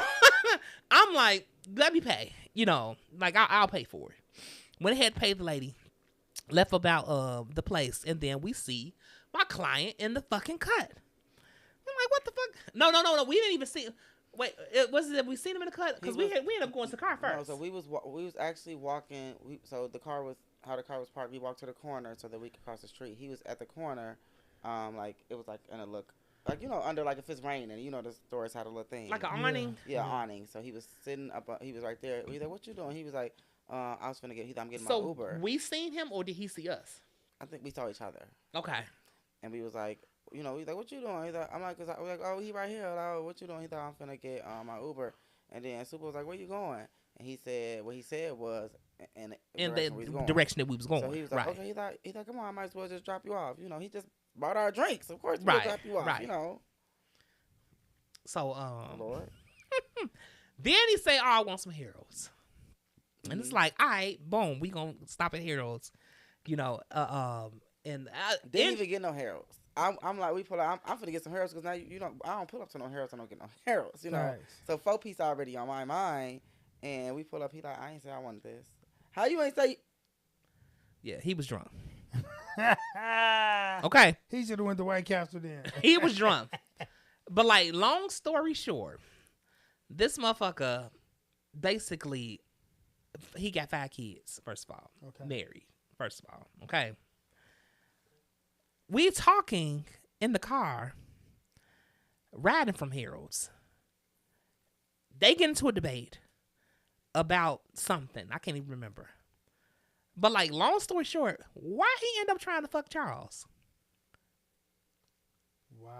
I'm like, let me pay. Like I'll pay for it. Went ahead and paid the lady. Left about the place, and then we see my client in the fucking cut. I'm like, what the fuck? No. We didn't even see. Wait, was it that we seen him in the cut? Because we ended up going to the car first. No, so we was actually walking. So the car was how the car was parked. We walked to the corner so that we could cross the street. He was at the corner, like it was like in a look. Like, under, like, if it's raining, the stores had a little thing. Like an awning? Yeah, awning. So he was sitting up, he was right there. We like, what you doing? He was like, I was finna I'm getting my Uber. So we seen him, or did he see us? I think we saw each other. Okay. And we was like, he's like, what you doing? He's like, I'm like, we're like, oh, he right here. Like, oh, what you doing? He thought I'm finna get my Uber. And then Super was like, where you going? And he said, what he said was, in the direction that we was going. So he was like, right. Okay, he thought, come on, I might as well just drop you off. He just bought our drinks. Of course, we'll drop you off. Right. So, Lord. Then he say, oh, I want some heroes. And it's like, all right, boom, we gonna stop at heroes. And didn't even get no heroes. I'm like, we pull up. I'm finna get some heroes because now I don't pull up to no heroes. I don't get no heroes. Nice. So 4-piece already on my mind, and we pull up. He like, I ain't say I wanted this. How you ain't say? Yeah, he was drunk. Okay. He should have went to White Castle then. He was drunk. But like, long story short, this motherfucker basically, he got 5 kids, first of all. Okay. Married, first of all. Okay. We talking in the car, riding from Heroes. They get into a debate about something. I can't even remember. But like, long story short, why he end up trying to fuck Charles? Wow.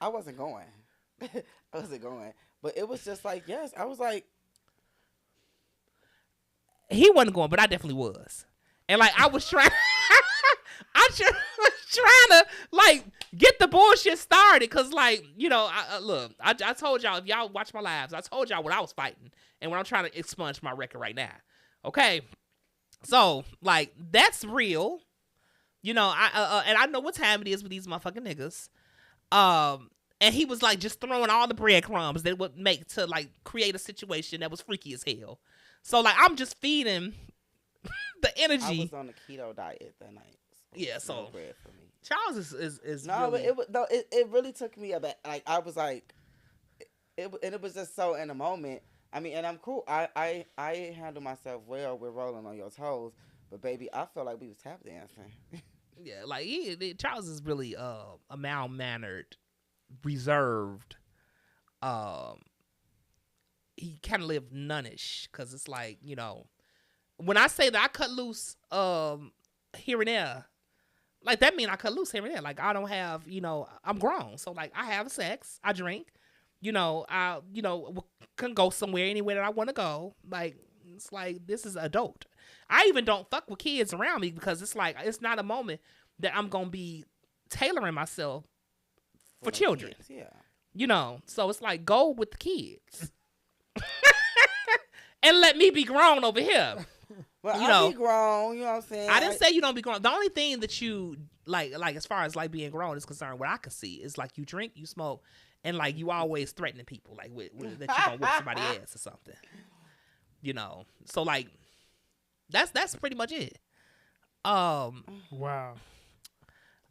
I wasn't going. I wasn't going. But it was just like, yes. I was like. He wasn't going, but I definitely was. And like, I was trying. was trying to like get the bullshit started. Cause like, I told y'all, if y'all watch my lives, I told y'all what I was fighting. And what I'm trying to expunge my record right now. Okay. So like, that's real. And I know what time it is with these motherfucking niggas. And he was like just throwing all the breadcrumbs that would make to like create a situation that was freaky as hell. So like, I'm just feeding the energy. I was on the keto diet that night. Yeah, so no bread for me. Charles is no, really... but it really took me aback. Like I was like, it was just so in the moment. I mean, and I'm cool. I handle myself well with rolling on your toes, but baby, I felt like we was tap dancing. Yeah, like Charles is really a mild-mannered, reserved. He kind of lived nunnish because it's like, when I say that I cut loose here and there, like that mean I cut loose here and there. Like I don't have, I'm grown, so like I have sex, I drink, I can go somewhere anywhere that I want to go. Like it's like this is adult. I even don't fuck with kids around me because it's like it's not a moment that I'm gonna be tailoring myself for children. Kids, yeah. So it's like go with the kids. And let me be grown over here. Well, You I know. be grown. You know what I'm saying? I didn't say you don't be grown. The only thing that you like as far as like being grown is concerned, what I can see is like you drink, you smoke, and like you always threatening people, like with that you gonna whip somebody ass or something. You know, so like that's pretty much it. Wow.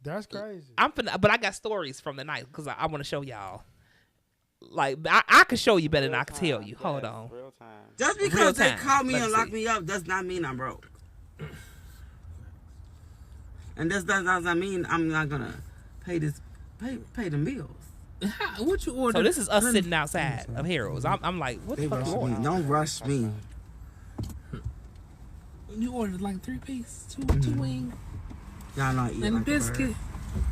That's crazy. But I got stories from the night because I want to show y'all. Like I can show you better than I can tell you. Hold on. Real time. Just Real because they time. call me Let's and lock see. me up does not mean I'm broke. And this does not mean I'm not gonna pay the bills. What you order? So this is us sitting outside of Heroes. I'm like, what the fuck you order? Don't rush me. You ordered like 3-piece, two wing, Y'all not eating and a like biscuit.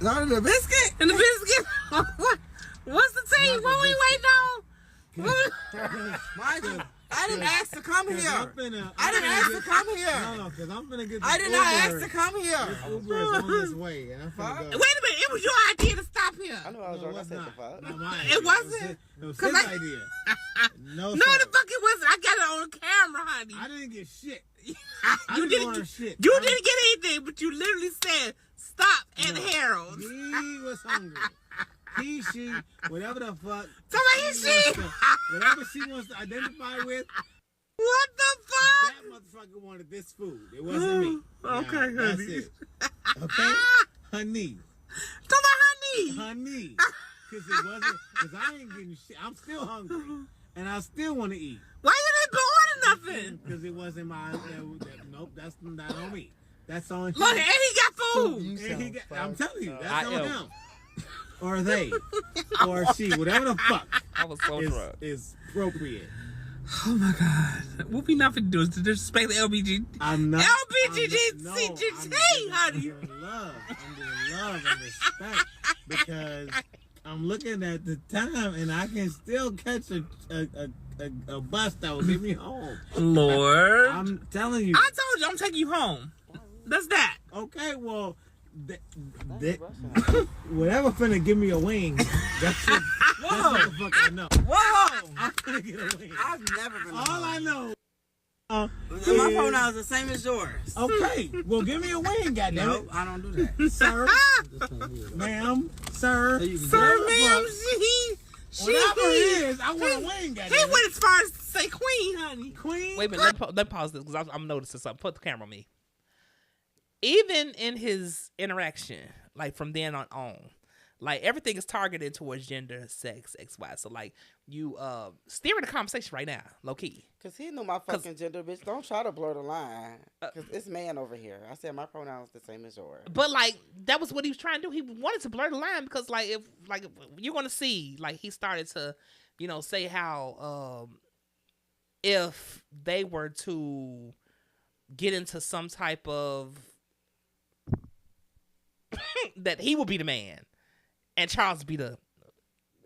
Not the biscuit? And the biscuit. What's the tea? What we waiting on? Mind you, I didn't ask to come here. I didn't ask to come here. No, because I'm finna get I did not ask to come here. This Uber is on this way, and I'm finna go. Wait a minute. It was your idea to stop here. I knew I was No, drunk. I it's said not. the fuck. Not mine. It wasn't? It was 'Cause his I- idea. No, No, sir. the fuck it wasn't. I got it on camera, honey. I didn't get shit. You didn't didn't order get shit. You I- didn't get anything, but you literally said stop at No. Harold's. He was hungry. He, she, whatever the fuck. Somebody wants she. to- Whatever she wants to identify with, What the fuck? that motherfucker wanted this food. It wasn't me. Okay, Now, that's honey. it. Okay? Honey. Somebody honey. Honey. Because it wasn't, because I ain't getting shit. I'm still hungry. And I still want to eat. Why you didn't order nothing? Because it wasn't my, nope, that's not on me. That's on Look, and him. he got food. You And he sound got, I'm telling you, I that's on am. him. Or they. Or she. Whatever the fuck I was so drunk. is appropriate. Oh my God. What we not finna do is to disrespect the LBG. I'm not. LBGT, no, CGT, I'm honey. giving love. I'm giving love and respect because I'm looking at the time and I can still catch a bus that will get me home. Lord. I'm telling you. I told you I'm taking you home. That's that. Okay, well, whatever finna give me a wing, that's what the fuck I know. Whoa! I'm finna get a wing. I've never been. All I know. My is- pronouns the same as yours. Okay, well, give me a wing, goddammit. No, I don't do that. Sir, ma'am, sir, Sir, ma'am, she. whatever it is, I want a wing, He goddammit. went as far as to say queen, honey. Queen. Wait a minute, let me pause this because I'm noticing something. Put the camera on me. Even in his interaction, like from then on, like everything is targeted towards gender, sex, XY. So like you steering the conversation right now, low key. Cause he knew my fucking gender, bitch. Don't try to blur the line. Cause it's man over here. I said my pronouns the same as yours. But like that was what he was trying to do. He wanted to blur the line because like if you're gonna see, like he started to, say how if they were to get into some type of that he would be the man and Charles be the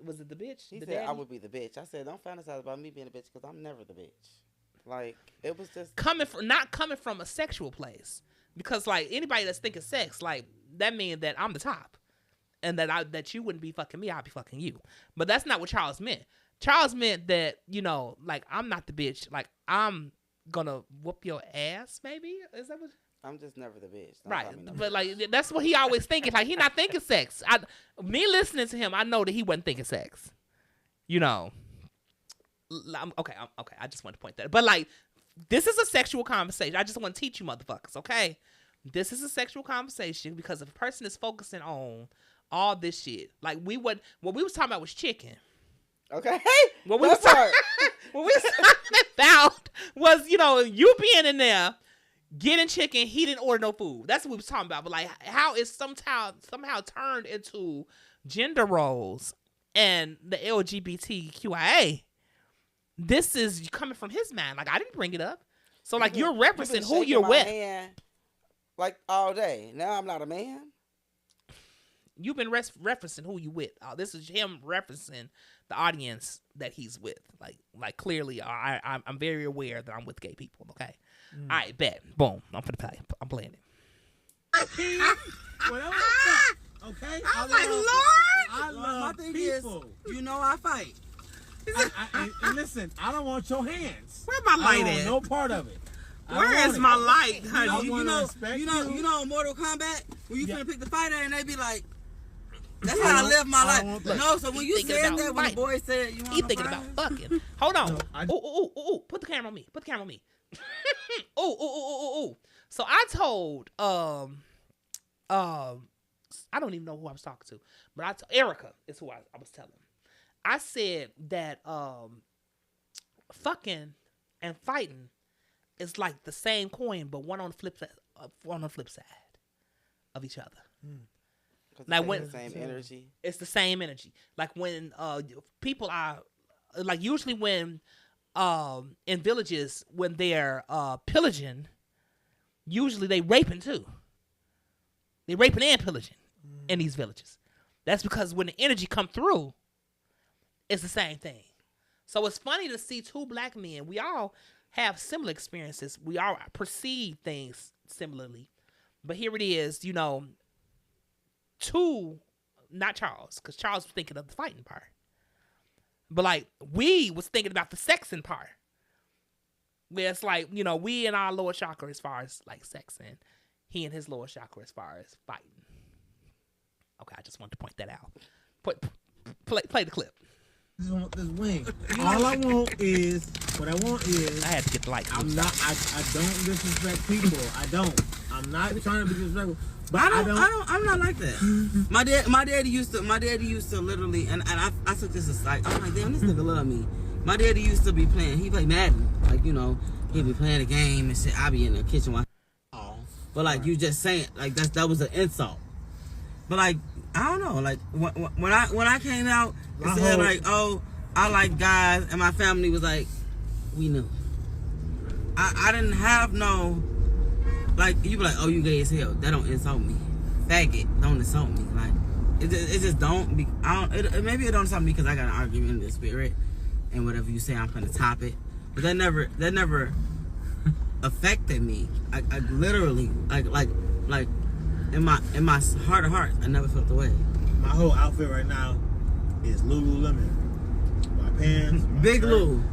was it the bitch? He The said I daddy? would be the bitch. I said don't fantasize about me being a bitch because I'm never the bitch. Like it was just not coming from a sexual place, because like anybody that's thinking sex, like that means that I'm the top, and that you wouldn't be fucking me, I'd be fucking you. But that's not what Charles meant. Charles meant that like I'm not the bitch, like I'm gonna whoop your ass. Maybe is that what? I'm just never the bitch. Don't Right, call me no but bitch. like that's what he always thinking. Like he not thinking sex. Me listening to him, I know that he wasn't thinking sex. Okay. I just want to point that. But like, this is a sexual conversation. I just want to teach you motherfuckers. Okay, this is a sexual conversation because if a person is focusing on all this shit, like what we was talking about was chicken. Okay. What we That was part. what we was talking about was you being in there. Getting chicken, he didn't order no food. That's what we was talking about. But like, how it's somehow turned into gender roles and the LGBTQIA. This is coming from his mind. Like I didn't bring it up. So like you're referencing who shaking you're my with. hand, like all day. Now I'm not a man. You've been referencing who you with. This is him referencing the audience that he's with. Like clearly, I'm very aware that I'm with gay people. Okay. All right, bet. Boom. I'm for the play. I'm playing it. Whatever the fuck, okay? I'm like, Lord. I love My thing people. is, I fight. And listen, I don't want your hands. Where my I light don't want at? no part of it. Where is my light, honey? You know, Mortal Kombat, when you finna pick the fighter and they be like, that's how I live my life. No, so when you said that, when the boy said you want he thinking about fucking. Hold on. Ooh. Put the camera on me. Ooh. So I told I don't even know who I was talking to, but Erica is who I was telling. I said that fucking and fighting is like the same coin, but one on the flip side of each other. Like when the same energy. It's the same energy. Like when people are like usually when in villages when they're pillaging, usually they raping too. They raping and pillaging in these villages. That's because when the energy come through, it's the same thing. So it's funny to see two black men. We all have similar experiences. We all perceive things similarly. But here it is, you know, two, not Charles, because Charles was thinking of the fighting part. But like we was thinking about the sexing part. Where it's like, you know, we in our lower chakra as far as like sex, and he in his lower chakra as far as fighting. Okay, I just wanted to point that out. Play the clip. This wing. All I want is I had to get the light. I don't disrespect people. I'm not trying to be disrespectful. But I'm not like that. My daddy used to literally, and I took this as like, I'm like, damn, this nigga love me. My daddy used to be playing. He played Madden, like, you know, he'd be playing a game and shit. I be in the kitchen watching. But like you just saying, like that was an insult. But like I don't know, like when I came out and said like, oh, I like guys, and my family was like, we knew. I didn't have no, like, you be like, oh, you gay as hell. That don't insult me. Faggot, don't insult me. Like, it just don't be. Maybe it don't insult me because I got an argument in the spirit, and whatever you say, I'm gonna top it. But that never affected me. I literally, like in my heart of hearts, I never felt the way. My whole outfit right now is Lululemon. My pants, Big Lou.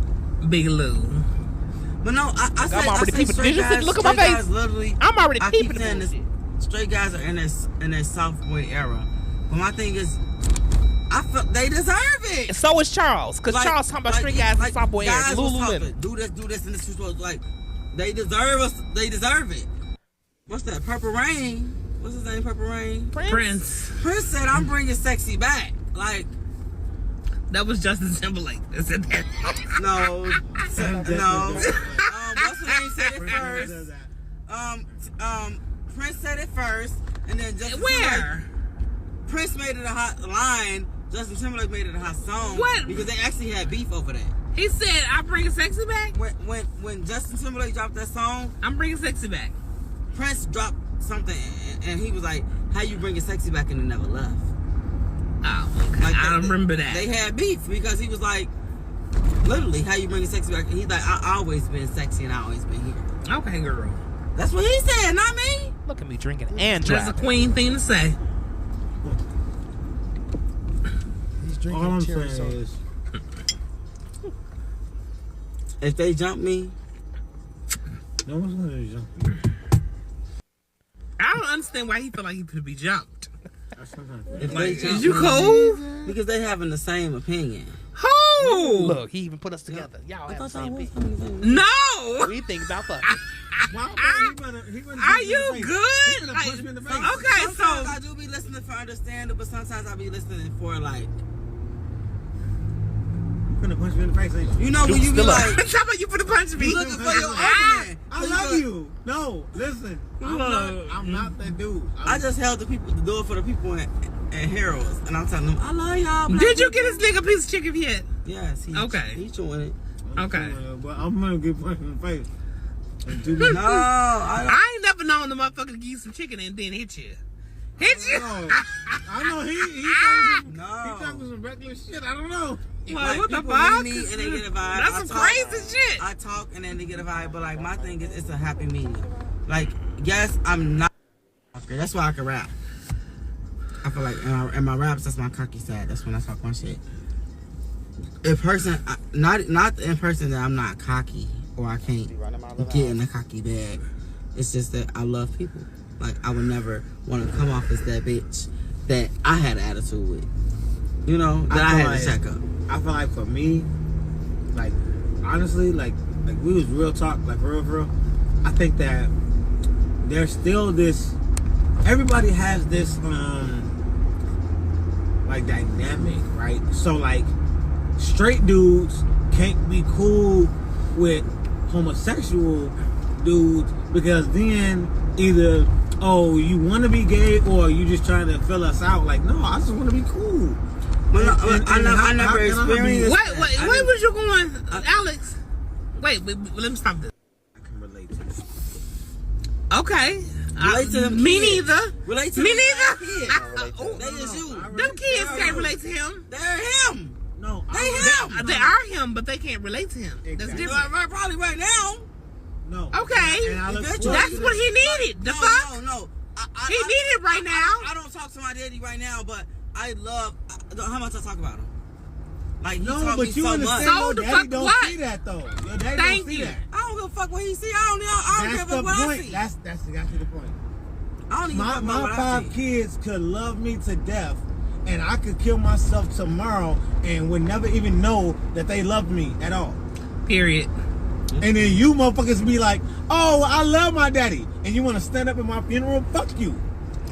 But no, I say straight guys. Look at my face. Literally, I'm already keep peeping saying this. Straight guys are in their soft boy era. But my thing is, I feel they deserve it. And so is Charles, because like, Charles talking about straight guys and soft boy era. Lululemon. Do this, and this is like they deserve us. They deserve it. What's that? Purple Rain. What's his name? Purple Rain. Prince said, "I'm bringing sexy back." Like. That was Justin Timberlake that said that. No. What's his name said it first? Prince said it first, and then Justin Timberlake. Prince made it a hot line. Justin Timberlake made it a hot song. What? Because they actually had beef over that. He said, "I'm bringing sexy back." When Justin Timberlake dropped that song, "I'm bringing sexy back," Prince dropped something, and he was like, "How you bringing sexy back and it never left?" Oh, okay. Like I remember that. They had beef because he was like, literally, how you bringing sexy back? And he's like, I always been sexy and I always been here. Okay, girl. That's what he said, not me. Look at me drinking and driving. That's a queen thing to say. He's drinking. All I'm saying is, if they jump me, no one's gonna jump you. I don't understand why he felt like he could be jumped. Is you cool? Because they having the same opinion. Who? Look, he even put us together. Y'all have the same opinion. No. We think about fucking. Are you good? Okay, so I do be listening for understanding, but sometimes I be listening for like. You finna punch me in the face, ain't you? You know when you be like, how about you finna punch me? You looking for your opening. I love you. No, listen. I'm not that dude. I just held the door for the people in Heroes, and I'm telling them, I love y'all. Did you get this nigga a piece of chicken yet? Yes. He's chewing it. Okay. But I'm gonna get punched in the face. No, I ain't never known the motherfucker to give you some chicken and then hit you. I know he talking some reckless shit. I don't know. Well, like, what the fuck? fuck? Me and they get a vibe. That's some crazy shit. I talk and then they get a vibe, but like my thing is, it's a happy medium. Like, yes, I'm not. Okay, that's why I can rap. I feel like in my raps, that's my cocky side. That's when I talk my shit. In person, not in person that I'm not cocky. or I can't Be running my little get in house. a cocky bag. It's just that I love people. Like, I would never want to come off as that bitch that I had an attitude with. You know, that I had to check up. I feel like for me, like, honestly, like we was real talk, like real. I think that there's still this. Everybody has this, like, dynamic, right? So, like, straight dudes can't be cool with homosexual dudes because then either, oh, you want to be gay or you just trying to fill us out. Like, no, I just want to be cool. I never experienced. Wait, where was you going, Alex? Wait, let me stop this. I can relate to this. Okay. Relate to them me kids. neither. Relate to Me them neither. kids. Ooh, They is you. them kids can't relate to him. They're him. No, They are him, but they can't relate to him. That's Exactly. different. Probably right now. no. Okay. And I look That's forward That's to what that. he needed. The No, fuck? no. He needed it right now. I don't talk to my daddy right now, but I love. How much I talk about him? Like, he No, taught me but you so understand, much. So your the daddy fuck don't what? see that, though. Your daddy Thank don't see you. that. I don't give a fuck what he see. I don't That's give the a fuck what I point. see. That's exactly the point. I don't even fuck about My what I 5 see. kids could love me to death, and I could kill myself tomorrow and would never even know that they loved me at all. Period. And then you motherfuckers be like, oh, I love my daddy. And you want to stand up at my funeral? Fuck you.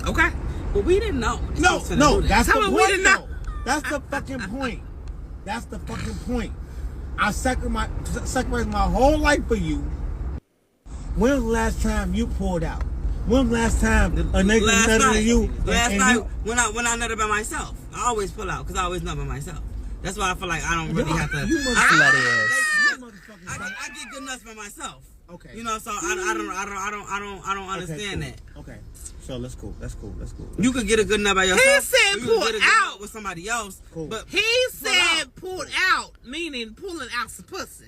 Okay. But we didn't know. No, that's the Tell me we point, didn't know. though. That's the fucking point. That's the fucking point. I sacrificed my whole life for you. When was the last time you pulled out? When was the last time a nigga Last nutted night. on you? Last and night you- when I nutted by myself. I always pull out because I always nut by myself. That's why I feel like I don't really have to. You motherfucker. I get good nuts by myself. Okay. You know, so I don't understand cool. that. Okay. So let's cool. You could get a good nut by yourself. said you pull could get a good out. nut with somebody else. Cool. But He said pulled out, meaning pulling out some pussy.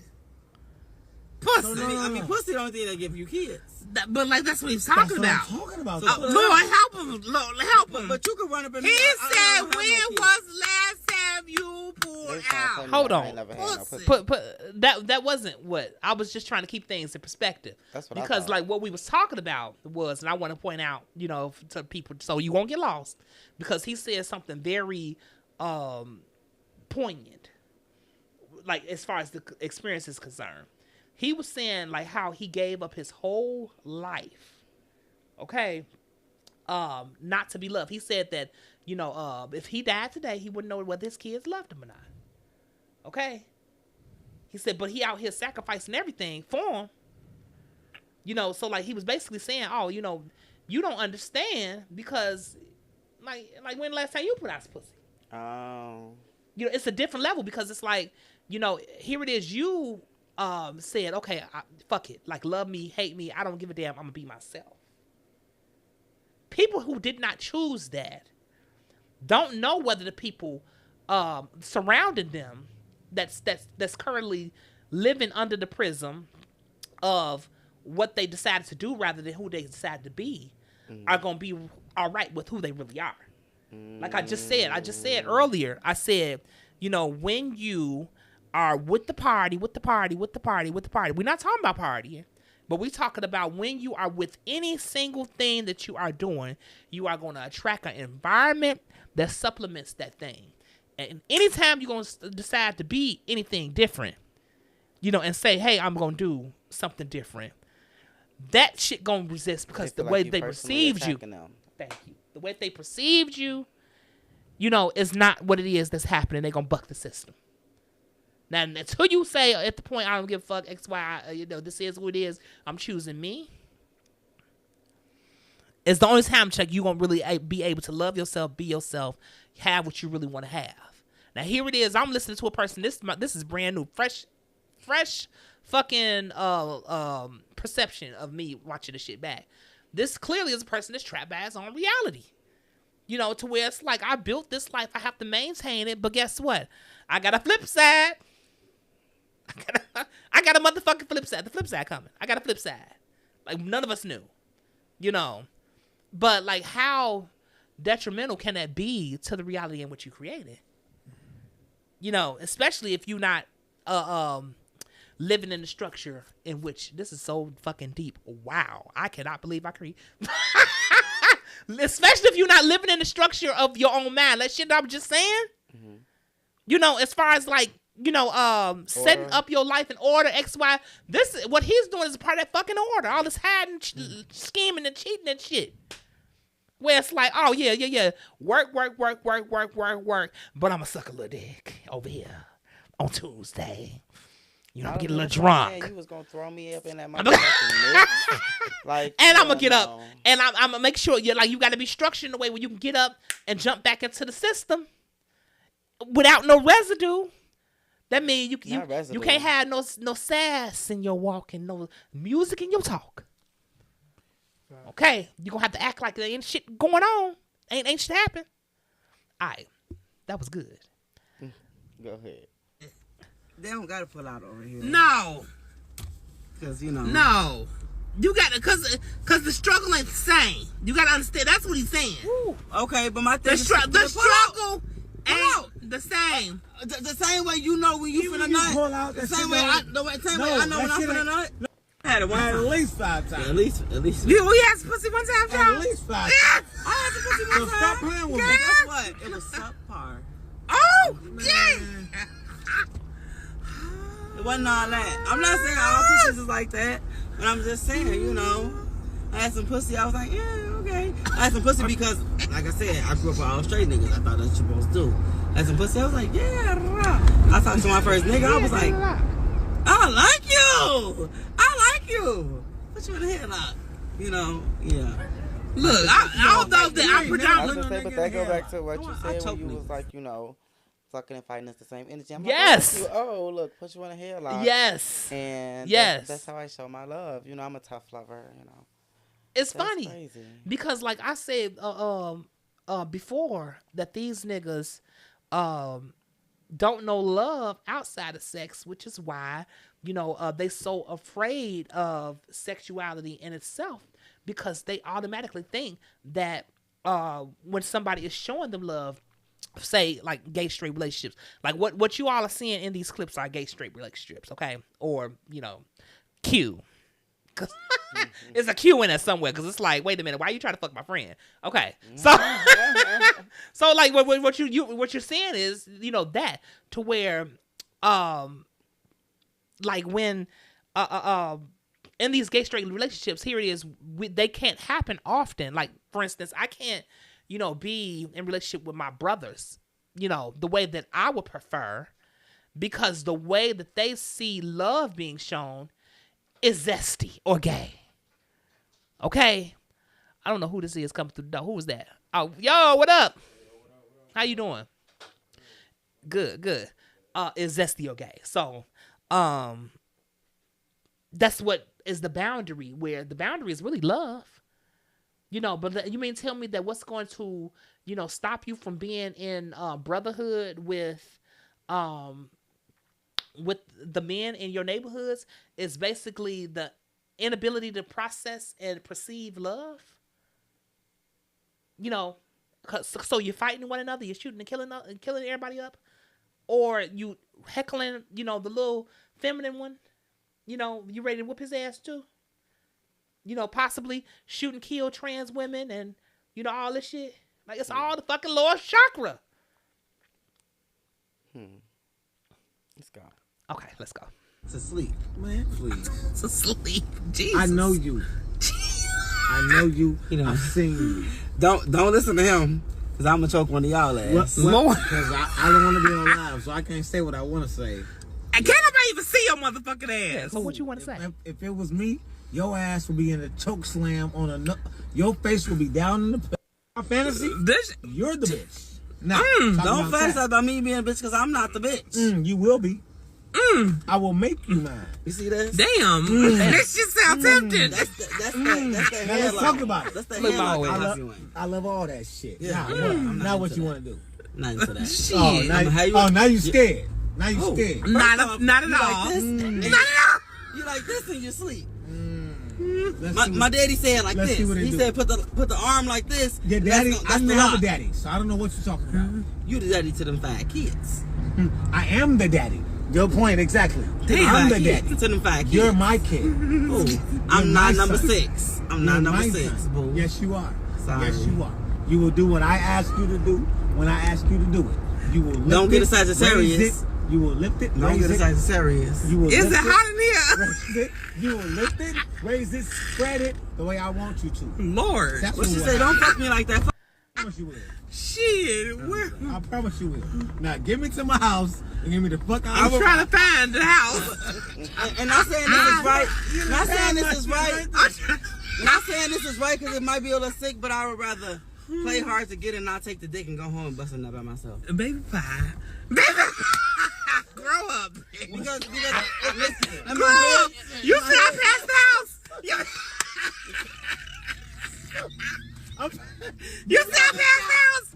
Pussy. I mean, pussy the only thing that give you kids. But like that's what he's That's talking what I'm about. talking about. So- Lord help him. Lord help him. But you could run up and He I said, don't have when no kids. was last time you pulled They trying to out? tell me Hold I on. ain't never had no Pussy. pussy. But that wasn't what I was just trying to keep things in perspective. That's what I because thought. like what we was talking about was, and I want to point out, to people so you won't get lost, because he said something very poignant, like as far as the experience is concerned. He was saying like how he gave up his whole life, okay, not to be loved. He said that if he died today, he wouldn't know whether his kids loved him or not. Okay. He said, but he out here sacrificing everything for him. So like he was basically saying, oh, you don't understand because like when the last time you put out some pussy? Oh. It's a different level because it's like, here it is. You said, okay, fuck it. Like, love me, hate me. I don't give a damn. I'm gonna be myself. People who did not choose that don't know whether the people surrounding them that's currently living under the prism of what they decided to do rather than who they decided to be are going to be all right with who they really are. Like I just said earlier, I said, when you are with the party, we're not talking about partying, but we're talking about when you are with any single thing that you are doing, you are going to attract an environment that supplements that thing. And anytime you're going to decide to be anything different, and say, hey, I'm going to do something different, that shit going to resist because the way they perceived you. Thank you. The way they perceived you, is not what it is that's happening. They're going to buck the system. Now, until you say at the point, I don't give a fuck, X, Y, this is who it is, I'm choosing me. It's the only time, Chuck, you're going to really be able to love yourself, be yourself, have what you really want to have. Now, here it is. I'm listening to a person. This is brand new, fresh fucking perception of me watching this shit back. This clearly is a person that's trapped by his own reality. To where it's like, I built this life. I have to maintain it. But guess what? I got a flip side. I got a motherfucking flip side. The flip side coming. I got a flip side. Like, none of us knew. But, like, how detrimental can that be to the reality in which you created? Especially if you're not living in the structure in which this is so fucking deep. Wow, I cannot believe I create. Especially if you're not living in the structure of your own mind. That shit I'm just saying. Mm-hmm. You know, as far as like, you know, setting up your life in order, X, Y. This what he's doing is part of that fucking order. All this hiding, scheming, and cheating and shit. Where it's like, oh yeah, work. But I'ma suck a little dick over here on Tuesday. You know, I'm getting a little drunk. You was gonna throw me up in that motherfucking mix. Like, and I'm gonna get up, and I'm gonna make sure you got to be structured in a way where you can get up and jump back into the system without no residue. That means you can't have no sass in your walk and no music in your talk. Okay, you gonna have to act like there ain't shit going on. Ain't shit happen. All right, that was good. Go ahead. They don't gotta pull out over here. No. Cause you know. No. You gotta, cause the struggle ain't the same. You gotta understand. That's what he's saying. Woo. Okay, but my thing the struggle ain't the same. The same way you know when you finna nut. Pull out The same way I know when I'm finna nut. I had it one time. At least 5 times. At least. We had some pussy one time, Joe. At least 5 times. I had some pussy one So time. stop playing with me. Guess what? It was subpar. Oh, Man. yeah. It wasn't all that. I'm not saying all pussies is like that, but I'm just saying, you know, I had some pussy. I was like, yeah, okay. I had some pussy because, like I said, I grew up with all straight niggas. I thought that's what you're supposed to do. I had some pussy. I was like, yeah. I talked to my first nigga. I was like, I like you. Put you in the headlock. You know, yeah. Look, I don't know that I I predominantly. was gonna say, but that go back to what you said when you was like, you know, fucking and fighting is the same energy. I'm Yes. Like, oh, look, put you in a headlock. Yes. And yes. That's how I show my love. You know, I'm a tough lover. You know, It's that's funny crazy. because, like I said before, that these niggas don't know love outside of sex, which is why, you know, they so afraid of sexuality in itself, because they automatically think that when somebody is showing them love, say like gay straight relationships, like what you all are seeing in these clips are gay straight relationships, okay, or you know, Q. It's a Q in there somewhere, because it's like, wait a minute, why are you trying to fuck my friend? Okay, so so like what you're saying is, you know, that to where like when in these gay straight relationships, here it is, they can't happen often. Like for instance, I can't, you know, be in relationship with my brothers, you know, the way that I would prefer, because the way that they see love being shown is zesty or gay. Okay? I don't know who this is coming through the door. Who was that? Oh, yo, what up? How you doing? Good. Is zesty or gay. So, that's what is the boundary, where the boundary is really love. You know, but you mean tell me that what's going to, you know, stop you from being in brotherhood with the men in your neighborhoods is basically the inability to process and perceive love? You know, so you're fighting one another, you're shooting and killing everybody up, or you heckling, you know, the little feminine one, you know, you ready to whoop his ass too? You know, possibly shoot and kill trans women and, you know, all this shit. Like, it's all the fucking lower chakra. Let's go. Okay, let's go. To sleep, man, please. To sleep. Jesus. I know you. I know you. I've seen you. Don't listen to him, because I'm going to choke one of y'all ass. Because I don't want to be on live, so I can't say what I want to say. And can't nobody even see your motherfucking ass. Yeah, so what you want to say? If it was me, your ass would be in a choke slam on your face would be down in the my fantasy. You're the bitch. Now, Don't fantasize about me being a bitch, because I'm not the bitch. You will be. I will make you mine. You see this? Damn. This just sounds tempting. That's the Now let's talk about it. That's the Look my way. headlock. I love all that shit. Yeah. Now what you want to do? Not into that. Shit. Now you scared. Now you scared. Not at all. Like this, Not at all. You like this in your sleep. Let's My daddy said like let's this. see what it He do. said put the arm like this. Your daddy, That's I the didn't have a lock. daddy, so I don't know what you're talking about. You the daddy to them 5 kids. I am the daddy. Good point, exactly. Damn, I'm the Kids. daddy. To them 5 kids. You're my kid. Ooh, You're I'm my not number son. 6. I'm not You're number my 6, son. boo. Yes, you are. Sorry. Yes, you are. You will do what I ask you to do when I ask you to do it. You will lift Don't get it, a Sagittarius. raise it. You will lift it, Don't raise get a it. Sagittarius. You will Is it lift hot in here? raise it. You will lift it, raise it, spread it the way I want you to. Lord. That's What she will say? happen. Don't fuck me like that. I promise you will. Shit. Where? I promise you will. Now get me to my house and get me the fuck out I'm of trying to find the house. And not saying this is right. Not saying this is right. Not saying this is right because it might be a little sick, but I would rather play hard to get and not take the dick and go home and bust a nut by myself. Baby pie. Baby grow up. Because listen, Grow up. You said I passed the house. You said I passed the house.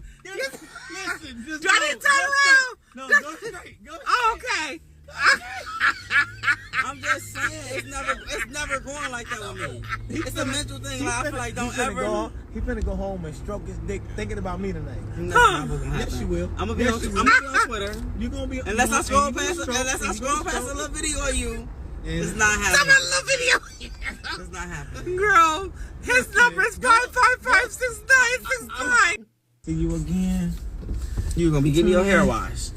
Listen, just Do I need to turn around? No, go straight. Go straight. Oh, okay. I'm just saying it's never going like that with me. It's a mental thing. Like, I feel like don't ever. He finna go home and stroke his dick thinking about me tonight. That's not what's gonna happen. Yes, you will. I'm gonna be Yes, on. you I'm will. gonna be on Twitter. You gonna be Unless I and scroll you gonna past, stroke, unless I and you scroll gonna past a stroke. little video of you, And- it's not Some happening. little video. It's not happening. Girl, his number is 5556969. See you again, You're gonna be getting your hair washed.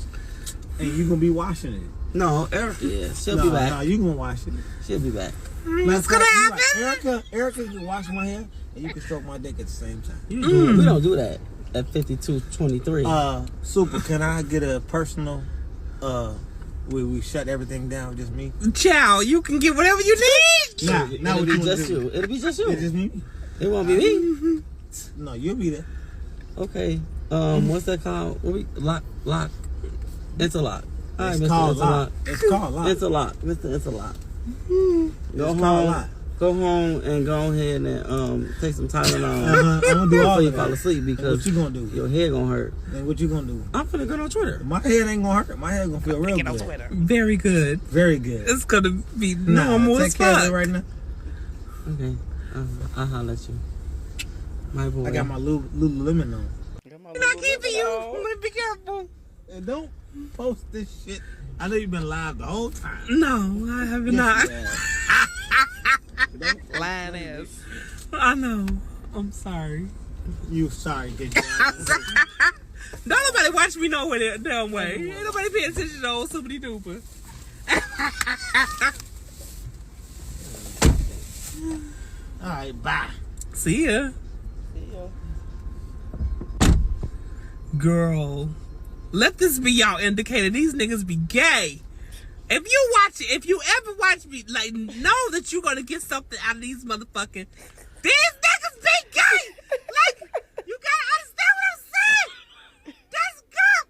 and you gonna be washing it. No, Erica, yeah, she'll no, be back. No, you gonna wash it. She'll be back. What's gonna happen? Erica can wash my hair, and you can stroke my dick at the same time. We don't do that at 52:23. Super, can I get a personal, where we shut everything down, just me? Child, you can get whatever you need. Nah, It'll now what be you wanna just do? you. It'll be just you. It's just me? It won't be me. No, you'll be there. Okay. What's that called? What we lock? Interlock. All right, It's Mr. called Interlock. lock. It's called lock. Interlock, Mr. Interlock. Go It's called home. lock. Go home and go ahead and take some Tylenol I'm gonna do all before you of fall that. asleep And because what you gonna do? your head gonna hurt. And what you gonna do? I'm finna go on Twitter. My head ain't gonna hurt. My head gonna feel real Get on good. Twitter. Very good. Very good. It's gonna be Nah, normal take as care of it fuck. right now. Okay. I'll holler at you. My boy. I got my Lululemon on. I'm not keeping you. Be careful. And don't post this shit. I know you've been live the whole time. No, I have not. Lying ass. I know. I'm sorry. You sorry, get you. Don't nobody watch me no way damn way. Ain't nobody paying attention to old Super Duper. All right, bye. See ya. Girl, let this be y'all indicator. These niggas be gay. If you watch it, if you ever watch me, like, know that you're gonna get something out of these motherfucking. These niggas be gay. Like, you gotta understand what I'm saying. That's girl.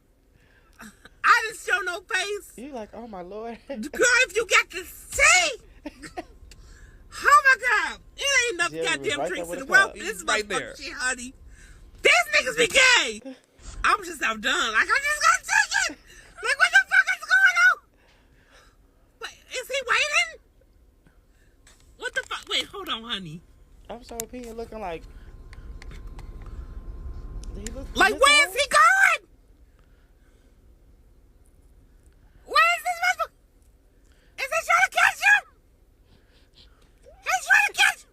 I didn't show no face. You like, oh my lord. Girl, if you got to see. Oh my God. It ain't enough Jerry was goddamn right drinks there in the with a world. cup. This is Right right there. shit, honey. These niggas be gay. I'm just outdone. Like, I'm just gonna take it. Like, what the fuck is going on? Wait, is he waiting? What the fuck? Wait, hold on, honey. I'm so opinion looking like. Like, where is he going? Where is this motherfucker? Is he trying to catch him? He's trying to catch him.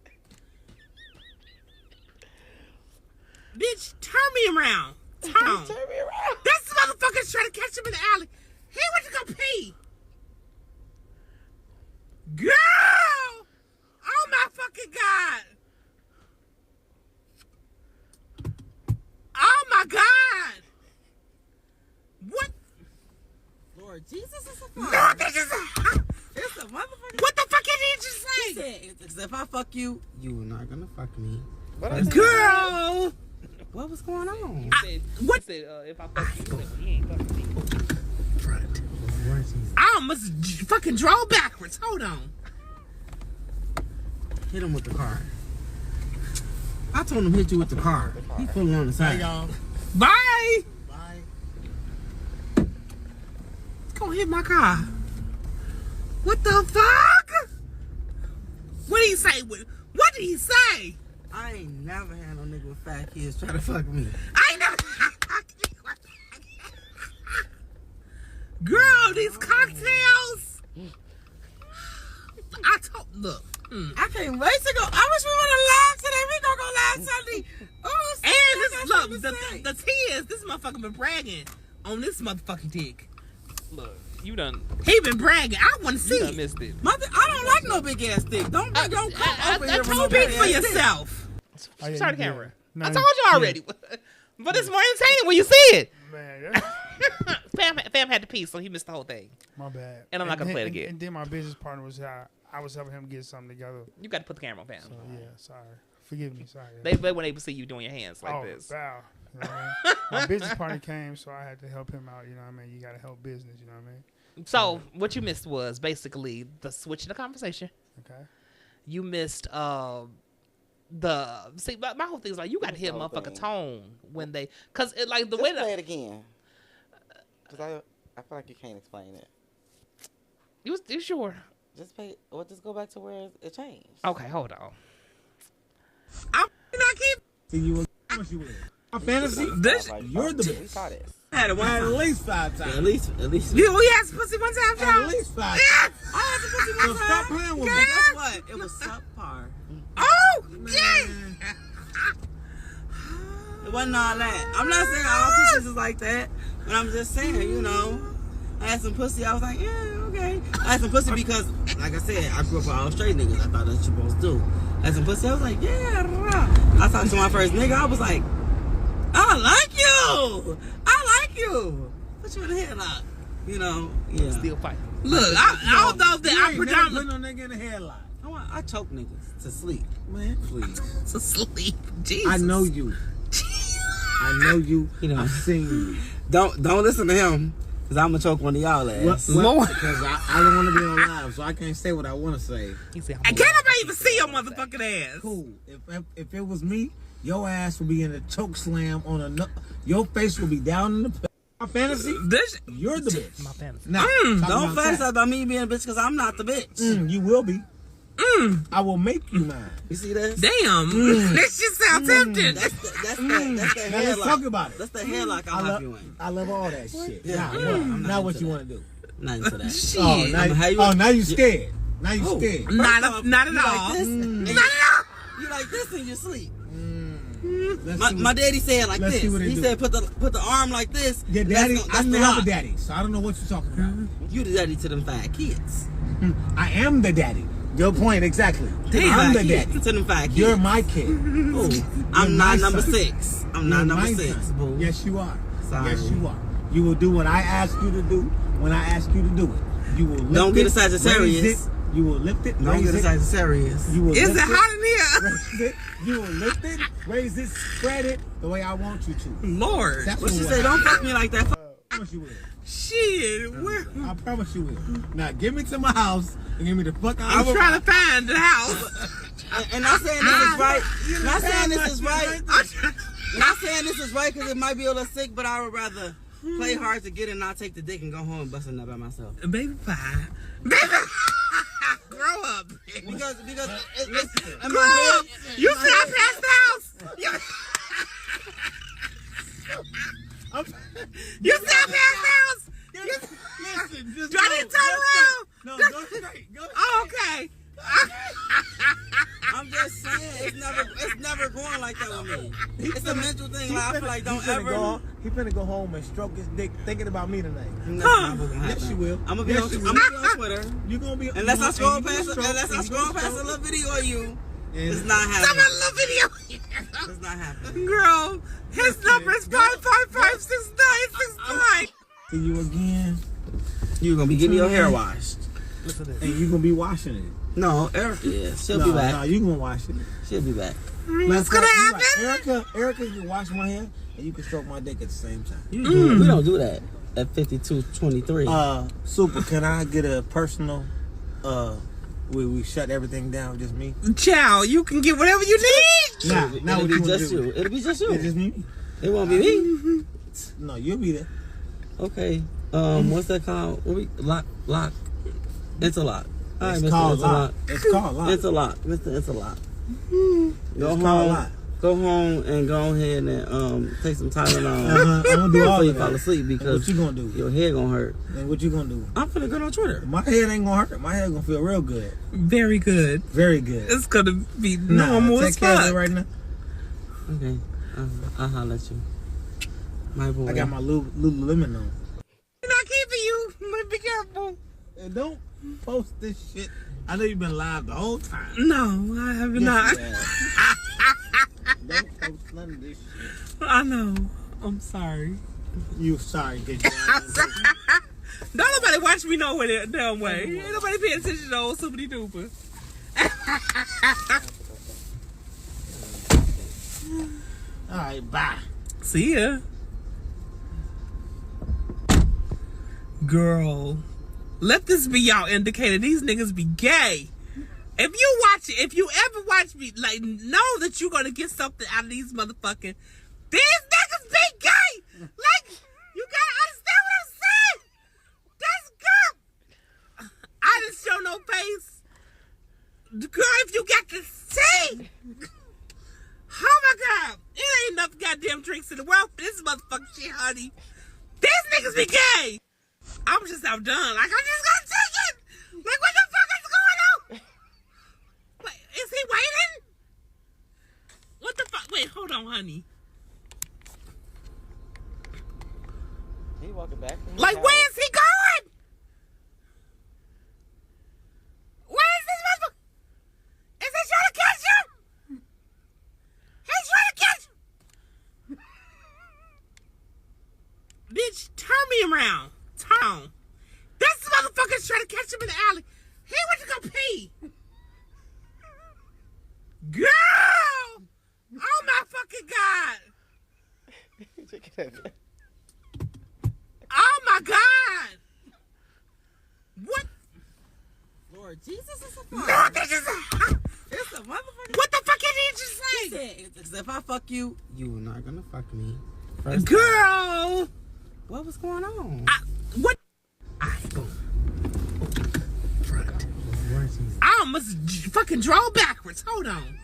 Bitch, turn me around. Turn. Turn me around. This motherfucker's trying to catch him in the alley. He went to go pee. Girl! Oh my fucking God. Oh my God. What? Lord Jesus is a No, fuck. this is It's a motherfucker. what the fuck did he just He say? said, if I fuck you, you are not gonna fuck me. What I say? Girl! What was going on? What? He said, if I fuck you, he ain't fucking me. Front. I almost fucking drove backwards. Hold on. Hit him with the car. I told him hit you with the car. He pulling on the side. y'all. Bye. Bye. Go hit my car. What the fuck? What did he say? What did he say? I ain't never had no nigga with fat kids try to fuck me. I ain't never. Girl, these cocktails. Look. I can't wait to go. I wish we would have live today. We gonna go live Sunday. Oh, And this, look, the tea is this motherfucker been bragging on this motherfucking dick. Look, you done. He been bragging. I want to see You done it. missed it. I don't like no big ass dick. Don't come over here with no Speak big for ass dick. yourself. Oh, yeah, Start the yeah. camera. No, I told you already. But it's more entertaining when you see it. Man, that's Fam had to pee, so he missed the whole thing. my bad. And I'm not gonna play it then- again. And then my business partner was how I was helping him get something together. You got to put the camera on, fam. So yeah, sorry. Forgive me. Sorry. They weren't able to see you doing your hands like this. Wow. You know what I mean? My business partner came, so I had to help him out. You know what I mean? You got to help business. You know what I mean? So what you missed was basically the switch in the conversation. Okay. You missed my whole thing is like you got to hit Whole motherfucker thing. tone when they because it like the Just way play that it again. Cause I feel like you can't explain it. you sure. Just play. Or just go back to where it changed. Okay, hold on. I'm not keep. See, you how much you win? A fantasy? This- You're the We best. saw this. I had it one At time. least 5 times. At least. We had some pussy one time, At y'all. least 5 Yes. times. I had the pussy So one stop time. playing with me. Girl. Guess what? It was subpar. Oh, Man. yeah. It wasn't all that. I'm not saying all pussies is like that, but I'm just saying, you know, I had some pussy. I was like, yeah, okay. I had some pussy because, like I said, I grew up with all straight niggas. I thought that's what you're supposed to do. I had some pussy. I was like, yeah. Rah. I talked to my first nigga. I was like, I like you. I like you. Put you in the headlock. You know, yeah. Still fighting. Look, I don't know that You I'm ain't never predominant put no nigga in a headlock. I choke niggas to sleep. Man, please. to sleep. Jesus. I know you. I know you. You know. I've seen you. Don't listen to him, because I'm going to choke one of y'all ass. Lord. Because I don't want to be on live, so I can't say what I want to say. He said, I can't nobody even see your motherfucking ass. Cool. If it was me, your ass would be in a choke slam on a. Your face would be down in the. My fantasy. This, You're the bitch. My fantasy. Now, talk Don't about fantasize that. about me being a bitch, because I'm not the bitch. You will be. I will make you mine. You see this? damn. This just sounds tempting. That's that Now let's talk headlock. about it. That's the headlock I'll have you in. I love all that shit. Yeah, Now, yeah, I'm not now what into you that. want to do? Not into that. Shit. Now you scared. Now you scared. not at You like all. this? Not at all. You like this in your sleep. Let's My, see my daddy said like let's this. see what it He do. said put the arm like this. Your daddy, That's I the didn't have a lock. daddy, so I don't know what you're talking about. You the daddy to them 5 kids. I am the daddy. Your point exactly. Damn. I'm the 5 kids. daddy. To them 5 kids. You're my kid. Ooh, You're I'm my not number son. 6. I'm You're not number my 6. son. Boo. Yes, you are. Sorry. Yes, you are. You will do what I ask you to do when I ask you to do it. You will lift Don't get it, a Sagittarius. raise it. You will lift it, Don't raise get it. a Sagittarius. You will Is it lift hot in here? raise it. You will lift it, raise it, spread it the way I want you to. Lord. That's what What she will say? Don't happen. fuck me like that. I promise you will. Shit. Where? I promise you will. Now get me to my house and get me the fuck out I'm of trying to find the house. And not saying this is right. Not saying this is right. Not saying this is right because it might be a little sick, but I would rather play hard to get and not take the dick and go home and bust a nut by myself. Baby pie. Baby. Grow up. Because it's in Grow my up. head. You said I passed the house. You said I passed the house. Listen, just Do I need to turn around? No, go straight. Go straight. Oh, okay. I'm just saying, it's never going like that with me. It's a mental thing. Like, I feel like don't ever. He finna go home and stroke his dick thinking about me tonight. That's not what's gonna Yes, happen. you will. I'm gonna be Yes, on you will. Twitter. You gonna be Unless I and scroll you gonna past, stroke, unless I and you scroll gonna past a stroke. little video of you, And- it's not Some happening. little video. It's not happening. Girl, his number is 5556969. See you again, You're gonna be getting your hair washed. Listen to this. and you gonna be washing it. No, Erica is. She'll be back. No, you gonna wash it. She'll be back. What's gonna happen? Erica can wash my hair, and you can stroke my dick at the same time. We don't do that at 52:23. Super, can I get a personal, where we shut everything down, just me? Chow, you can get whatever you need. Nah, It'll not what be you wanna just do. you. It'll be just you. It's just me. It won't be me. No, you'll be there. Okay. What's that called? What we lock? Interlock. All right, It's Mr. called Interlock. lock. It's called lock. Interlock. Mr. Interlock. It's Go called home. lock. go home and go ahead and take some Tylenol I'm gonna do all before you of fall that. asleep And because what you gonna do? your head gonna hurt. And what you gonna do? I'm finna go on Twitter. My head ain't gonna hurt. My head gonna feel real good. Very good. Very good. It's gonna be Nah, normal take as care of fuck. it right now. Okay, I'll holler at you. My boy. I got my Lululemon on. I'm not keeping you. But be careful. And don't post this shit. I know you've been live the whole time. No, I have not. Don't post none of this shit. I know. I'm sorry. You sorry, cause you Don't nobody watch me nowhere that damn way. Ain't nobody paying attention to old Super Duper. Alright, bye. See ya. Girl, let this be y'all indicator. These niggas be gay. If you ever watch me, like, know that you're gonna get something out of these motherfucking. These niggas be gay. Like, you gotta understand what I'm saying. That's good. I didn't show no face. Girl, if you got to see. Oh my God. It ain't enough goddamn drinks in the world for this motherfucking shit, honey. These niggas be gay. I'm just outdone. Like, I'm just gonna take it. Like, what the fuck is going on? Wait, is he waiting? What the fuck? Wait, hold on, honey. He walking back from his Like, house. where is he going? Where is this motherfucker? Is he trying to catch you? He's trying to catch you. Bitch, turn me around. Turn. This motherfucker's trying to catch him in the alley. He went to go pee. Girl! Oh my fucking God. Oh my God! What? Lord Jesus is a No, fuck. this is It's a motherfucker. what the fuck did you just say? Because if I fuck you, you are not gonna fuck me. First Girl! what was going on? What? Front. I almost fucking drove backwards. Hold on.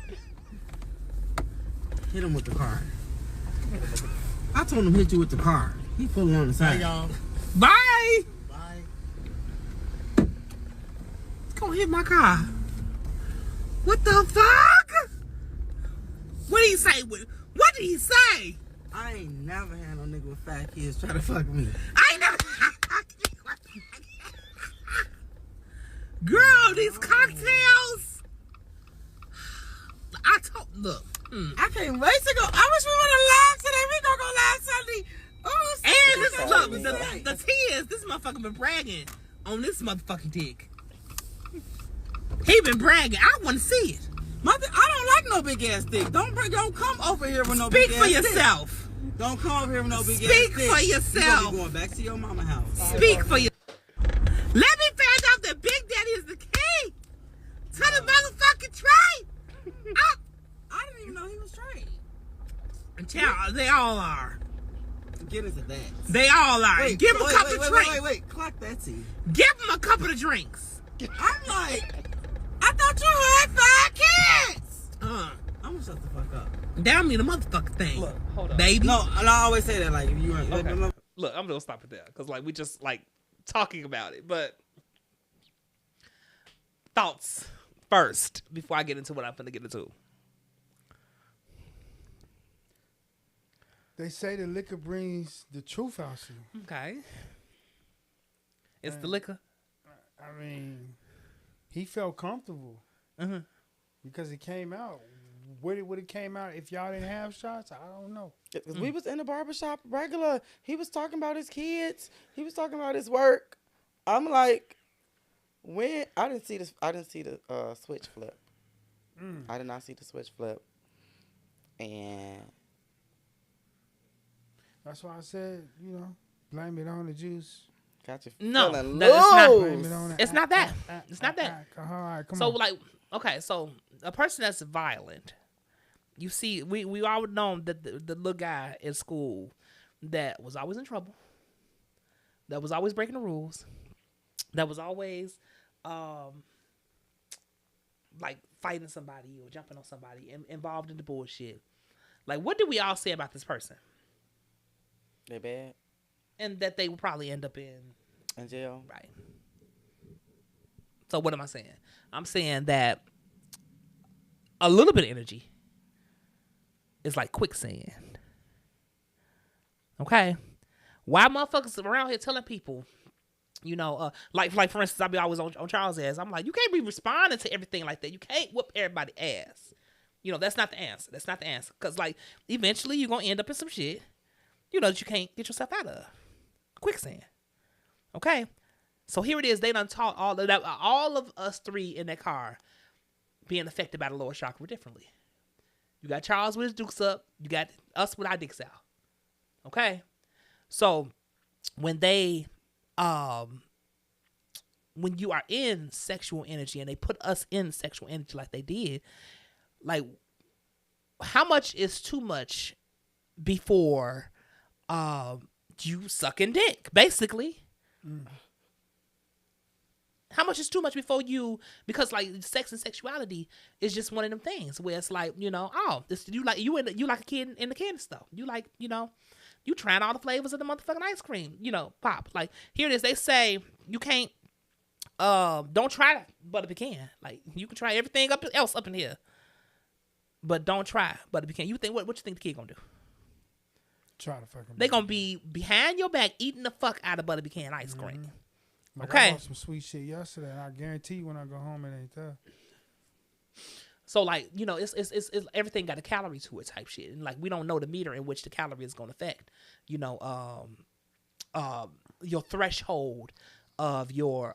Hit him with the car. I told him hit you with the car. He pulling on the side. y'all. Bye! Bye. It's gonna hit my car. What the fuck? What did he say? What did he say? I ain't never had no nigga with fat kids try to fuck me. I ain't never. Girl, these cocktails. I told. Look. I can't wait to go. I wish we would have live today. We gonna go live Sunday. Oh, And this, Saturday. look, the tea is this motherfucker been bragging on this motherfucking dick. He been bragging. I want to see it. Mother, I don't like no big ass dick. Don't come over here with no Speak big for ass yourself. dick. Don't come over here with no big ass Speak dick. for You yourself. gonna be going back to your mama house. Speak for you. Let me find out that Big Daddy is the key to the motherfucking train. I didn't even know he was straight. Child, they all are. Get into that. They all are. Wait, Give them a wait, couple wait, of wait, drinks. wait. Clock that tea. Give them a couple of drinks. I'm like, I thought you had 5 kids. I'm gonna shut the fuck up. Down me the motherfucking thing. Look, hold on. Baby. No, and I always say that, like, if you weren't. Okay. Look, I'm gonna stop it there because like we just like talking about it, but thoughts first before I get into what I'm gonna get into. They say the liquor brings the truth out of you. Okay, it's the liquor. I mean, he felt comfortable Mhm. because it came out. Would it came out if y'all didn't have shots? I don't know. Cause we was in the barbershop regular. He was talking about his kids. He was talking about his work. I'm like, when I didn't see this. I didn't see the switch flip. I did not see the switch flip. And That's why I said, blame it on the juice. got you No, feeling that is not- Blame it loose. on It's not that. It's not that. All right, come So on. like, okay, so a person that's violent, you see, we all known that the little guy in school that was always in trouble, that was always breaking the rules, that was always like fighting somebody or jumping on somebody, involved in the bullshit. Like, what do we all say about this person? They bad And that they will probably end up in jail. right. So what am I saying? I'm saying that a little bit of energy is like quicksand. Okay? Why motherfuckers around here telling people, you know, like for instance, I be always on Charles' ass. I'm like, you can't be responding to everything like that. You can't whoop everybody's ass. You know, that's not the answer. That's not the answer. Because, like, eventually you're going to end up in some shit, you know, that you can't get yourself out of. Quicksand. Okay? So here it is. They done taught all of that. All of us three in that car being affected by the lower chakra differently. You got Charles with his dukes up. You got us with our dicks out. Okay? So when they, when you are in sexual energy and they put us in sexual energy like they did, like, how much is too much before you sucking dick, basically? How much is too much before you, because like sex and sexuality is just one of them things where it's like, you know, oh, this, you like a kid in the candy store. You like, you know, you trying all the flavors of the motherfucking ice cream, you know, pop. Like, here it is. They say you can't, don't try butter pecan. Like, you can try everything else up in here, but don't try butter pecan. You think, what you think the kid gonna do? Try to fucking. They gonna be behind your back eating the fuck out of butter pecan ice cream. Mm-hmm. Like, Okay. I bought some sweet shit yesterday, and I guarantee you when I go home, it ain't there. So, like, you know, it's everything got a calorie to it type shit, and like we don't know the meter in which the calorie is gonna affect, you know, your threshold of your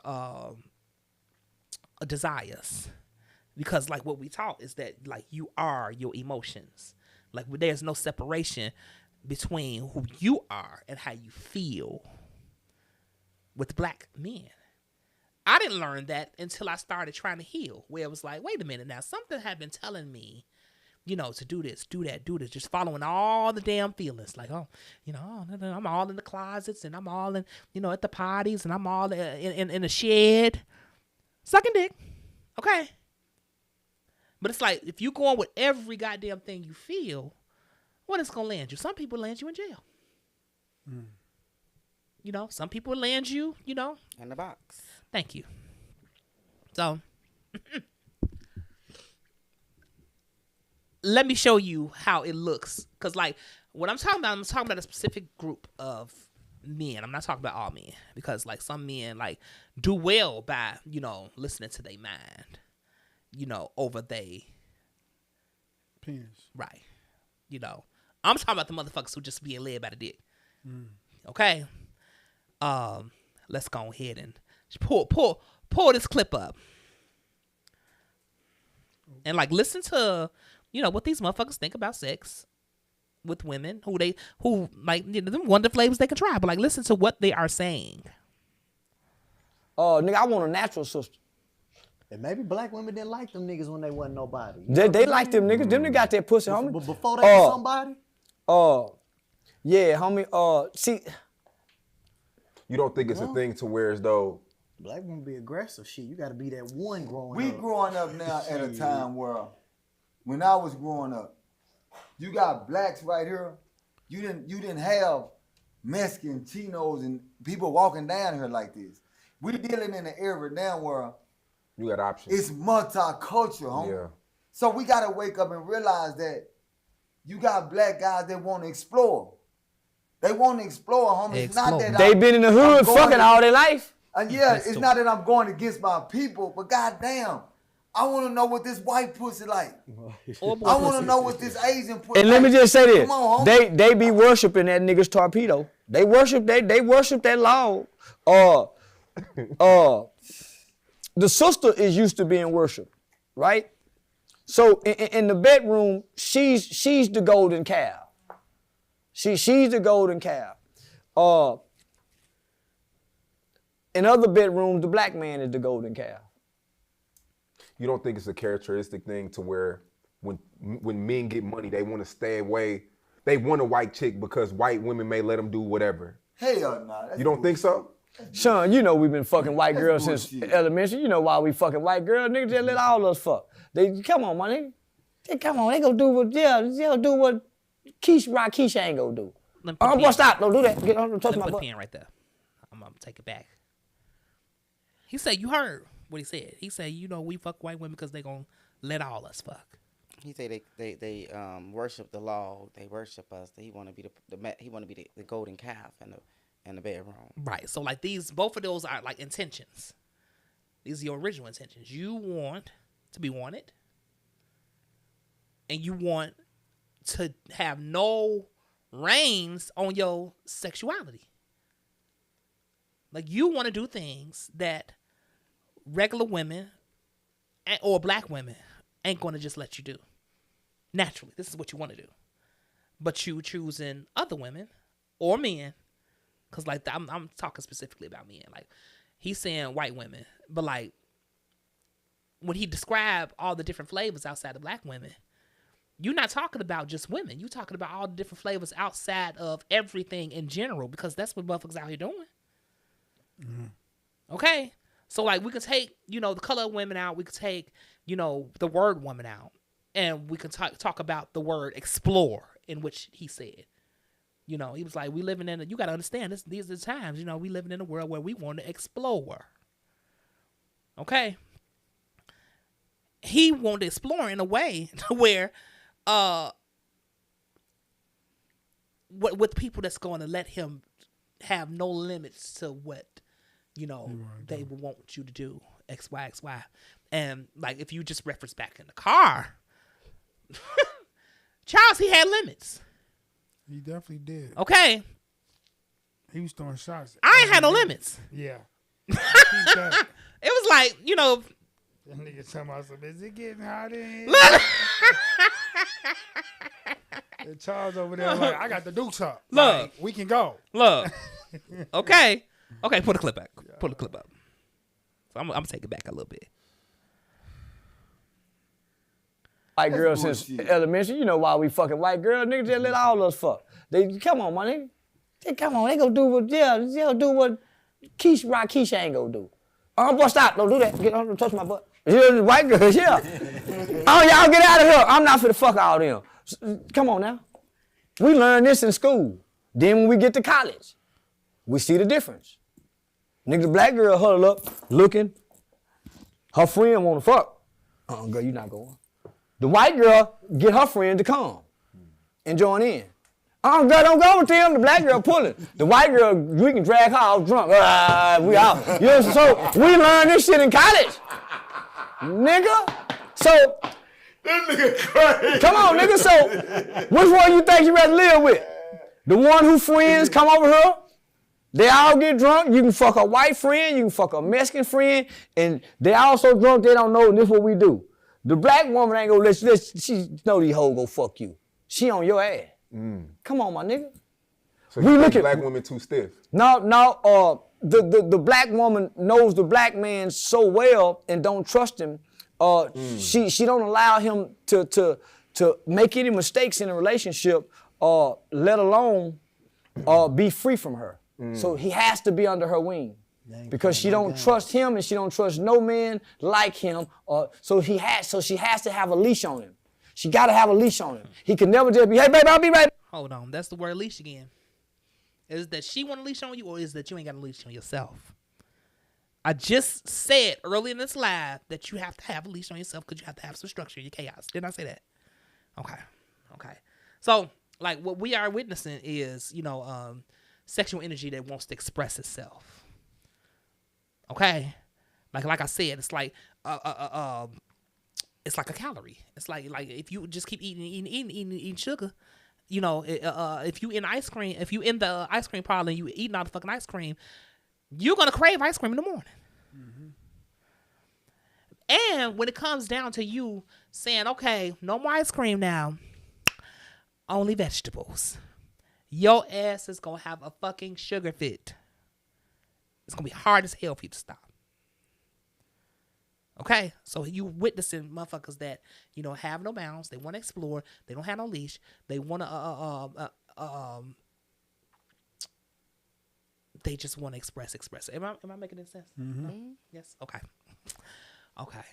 desires, because like what we taught is that like you are your emotions. Like, there's no separation between who you are and how you feel. With black men, I didn't learn that until I started trying to heal, where it was like, wait a minute now, something had been telling me, you know, to do this, do that, do this, just following all the damn feelings. Like, oh, you know, I'm all in the closets, and I'm all in, you know, at the parties, and I'm all in the shed, sucking dick. Okay. But it's like, if you go on with every goddamn thing you feel, what is going to land you? Some people land you in jail. You know, some people land you, you know. In the box. Thank you. So, let me show you how it looks. Because, like, what I'm talking about a specific group of men. I'm not talking about all men. Because, like, some men, like, do well by, you know, listening to their mind, you know, over they Penis. right. You know, I'm talking about the motherfuckers who just being led by the dick. Okay? Let's go ahead and pull this clip up. And like listen to, you know, what these motherfuckers think about sex with women who like, you know, them wonder flavors they can try, but like listen to what they are saying. Nigga, I want a natural sister. And maybe black women didn't like them niggas when they wasn't nobody. They like them niggas. Them niggas got that pussy, homie. But before they were somebody? Yeah, homie. See, you don't think it's a thing to where as though Black women be aggressive. Shit, you got to be that one growing up. We growing up now at a time where, when I was growing up, you got blacks right here. You didn't have Mexican, Chinos, and people walking down here like this. We dealing in an era now where you got options. It's multicultural, homie. Yeah. So we gotta wake up and realize that you got black guys that want to explore. They want to explore, homie. It's not that they been in the hood fucking all their life. And yeah, it's not that I'm going against my people, but goddamn, I want to know what this white pussy like. I want to know what this Asian pussy. And like. let me just say this: Come on, homie. they be worshiping that nigga's torpedo. They worship that log. The sister is used to being worshipped, right? So in the bedroom, she's the golden calf. She's the golden calf. In other bedrooms, the black man is the golden calf. You don't think it's a characteristic thing to where when men get money, they want to stay away. They want a white chick because white women may let them do whatever. Hell no. You don't think so? Son, you know we've been fucking white girls since elementary. You know why we fucking white girls? Niggas just let all us fuck. Come on, my nigga. Come on, they gonna do what, they'll do what Keisha ain't gonna do. Let me put a Boy, pin. stop. Don't do that. Don't Let touch me my put a butt. pin right there. I'm gonna take it back. He said, you heard what he said. He said, we fuck white women because they gonna let all us fuck. He say they worship the law. They worship us. He want to be the golden calf in the bedroom. Right. So like both of those are like intentions. These are your original intentions. You want to be wanted, and you want to have no reins on your sexuality. Like you want to do things that regular women or black women ain't going to just let you do. Naturally, this is what you want to do. But you choosing other women or men, because like I'm talking specifically about men. Like he's saying white women, but like when he described all the different flavors outside of black women, you're not talking about just women. You're talking about all the different flavors outside of everything in general, because that's what motherfuckers out here doing. Mm-hmm. Okay? So, like, we could take, the color of women out. We could take, the word woman out. And we can talk about the word explore, in which he said. He was like, you got to understand, these are the times, we living in a world where we want to explore. Okay? He wanted to explore in a way where, with people that's going to let him have no limits to what, they will want you to do, X, Y, X, Y. And, like, if you just reference back in the car, Charles, he had limits. He definitely did. Okay. He was throwing shots. I ain't had no limits. Yeah. It was like, That nigga talking about some, is it getting hot in here? And Charles over there like, I got the dukes up. Look. Like, we can go. Look. Okay. Okay, put the clip back. Put the clip up. So I'm going to take it back a little bit. White girls since elementary, you know why we fucking white girls, niggas just let all us fuck. Come on, my nigga. They gonna do what, they'll do what Keisha ain't gonna do. Boy, stop, don't do that. Don't touch my butt. Yeah, white girls, yeah. Oh, y'all get out of here. I'm not finna fuck all them. Come on now. We learned this in school. Then when we get to college, we see the difference. Nigga, the black girl huddle up, looking. Her friend wanna fuck. Girl, you not going. The white girl get her friend to come and join in. Girl, don't go with them. The black girl pulling. The white girl, we can drag her out drunk. We out. So we learned this shit in college. Nigga. So, That nigga crazy. come on, nigga. So, which one you think you rather live with? The one who friends come over here, they all get drunk. You can fuck a white friend, you can fuck a Mexican friend, and they all so drunk they don't know this is what we do. The black woman ain't gonna let she know these hoes go fuck you. She on your ass. Come on, my nigga. So you think black women too stiff? No. The black woman knows the black man so well and don't trust him. She don't allow him to make any mistakes in a relationship, let alone be free from her. So he has to be under her wing. Because she don't trust him and she don't trust no man like him. So she has to have a leash on him. She gotta have a leash on him. He can never just be, hey baby, I'll be right. Hold on, that's the word leash again. Is that she want a leash on you, or is that you ain't got a leash on yourself? I just said early in this live that you have to have a leash on yourself because you have to have some structure in your chaos. Didn't I say that? Okay. So, like, what we are witnessing is, sexual energy that wants to express itself. Okay? Like I said, it's like it's like a calorie. It's like if you just keep eating sugar, if you in the ice cream parlor and you eating all the fucking ice cream, you're gonna crave ice cream in the morning. Mm-hmm. And when it comes down to you saying, okay, no more ice cream now, only vegetables, your ass is gonna have a fucking sugar fit. It's gonna be hard as hell for you to stop. Okay, so you witnessing motherfuckers that have no bounds. They want to explore. They don't have no leash. They want to they just want to express. Am I making any sense? Mm-hmm. Yes. Okay.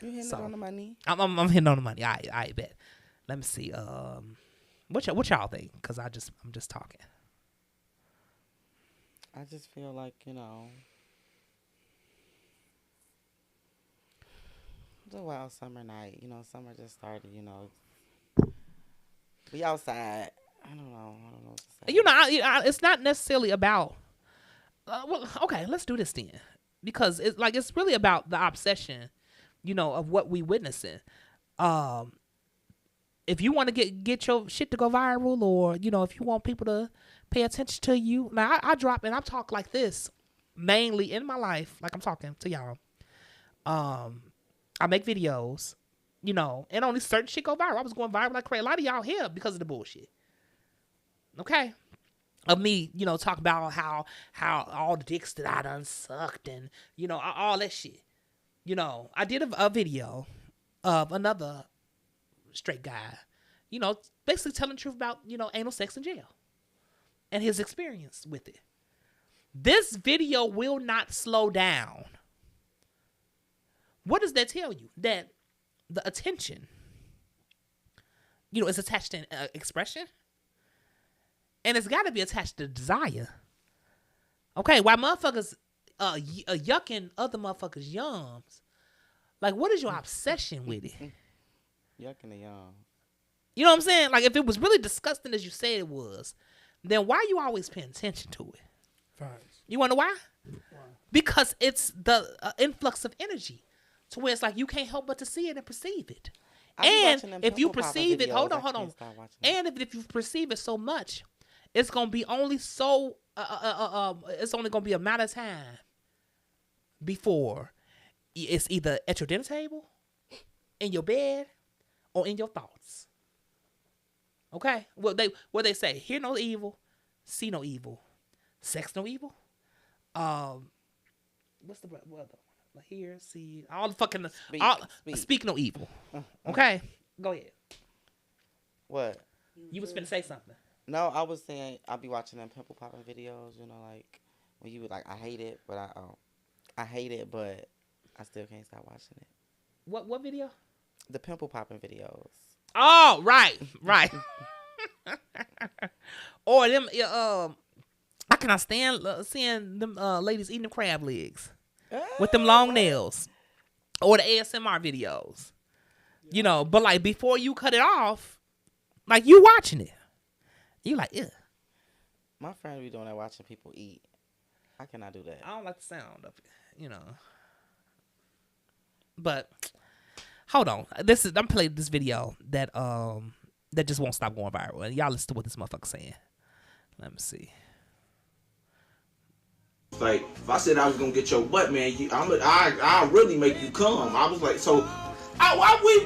You hitting it on the money? I'm hitting on the money. I bet. Let me see. What y'all think? Because I'm just talking. I just feel like, it's a wild summer night. Summer just started, We outside. I don't know what to say. It's not necessarily about. Well, okay, let's do this then, because it's really about the obsession, of what we witnessing. If you want to get your shit to go viral, or if you want people to pay attention to you, now I drop and I talk like this mainly in my life, like I'm talking to y'all. I make videos, and only certain shit go viral. I was going viral like crazy. A lot of y'all here because of the bullshit. Okay. Of me, talk about how all the dicks that I done sucked and, all that shit. I did a video of another straight guy, basically telling the truth about, anal sex in jail and his experience with it. This video will not slow down. What does that tell you? That the attention, is attached to expression? And it's got to be attached to desire. Okay, why motherfuckers yucking other motherfuckers' yums? Like, what is your obsession with it? Yucking the yum. You know what I'm saying? Like, if it was really disgusting as you said it was, then why are you always paying attention to it? Facts. You want to know why? Because it's the influx of energy to where it's like you can't help but to see it and perceive it. And if you perceive it, hold on. And if you perceive it so much, it's gonna be only so. It's only gonna be a matter of time before it's either at your dinner table, in your bed, or in your thoughts. Okay, what they say: hear no evil, see no evil, sex no evil. What's the other? Hear, see, all the fucking speak no evil. Okay, go ahead. What? You was finna say something. No, I was saying I'll be watching them pimple popping videos. Like when you would like, I hate it, but I hate it, but I still can't stop watching it. What video? The pimple popping videos. Oh, right. Or them. I cannot stand seeing them ladies eating the crab legs with them long nails, or the ASMR videos. But like before you cut it off, like you watching it. You like, ew. My friend be doing that, watching people eat. I cannot do that. I don't like the sound of it, But hold on, I'm playing this video that just won't stop going viral, and y'all listen to what this motherfucker's saying. Let me see. Like, if I said I was gonna get your butt, man, I'll really make you come. I was like, so.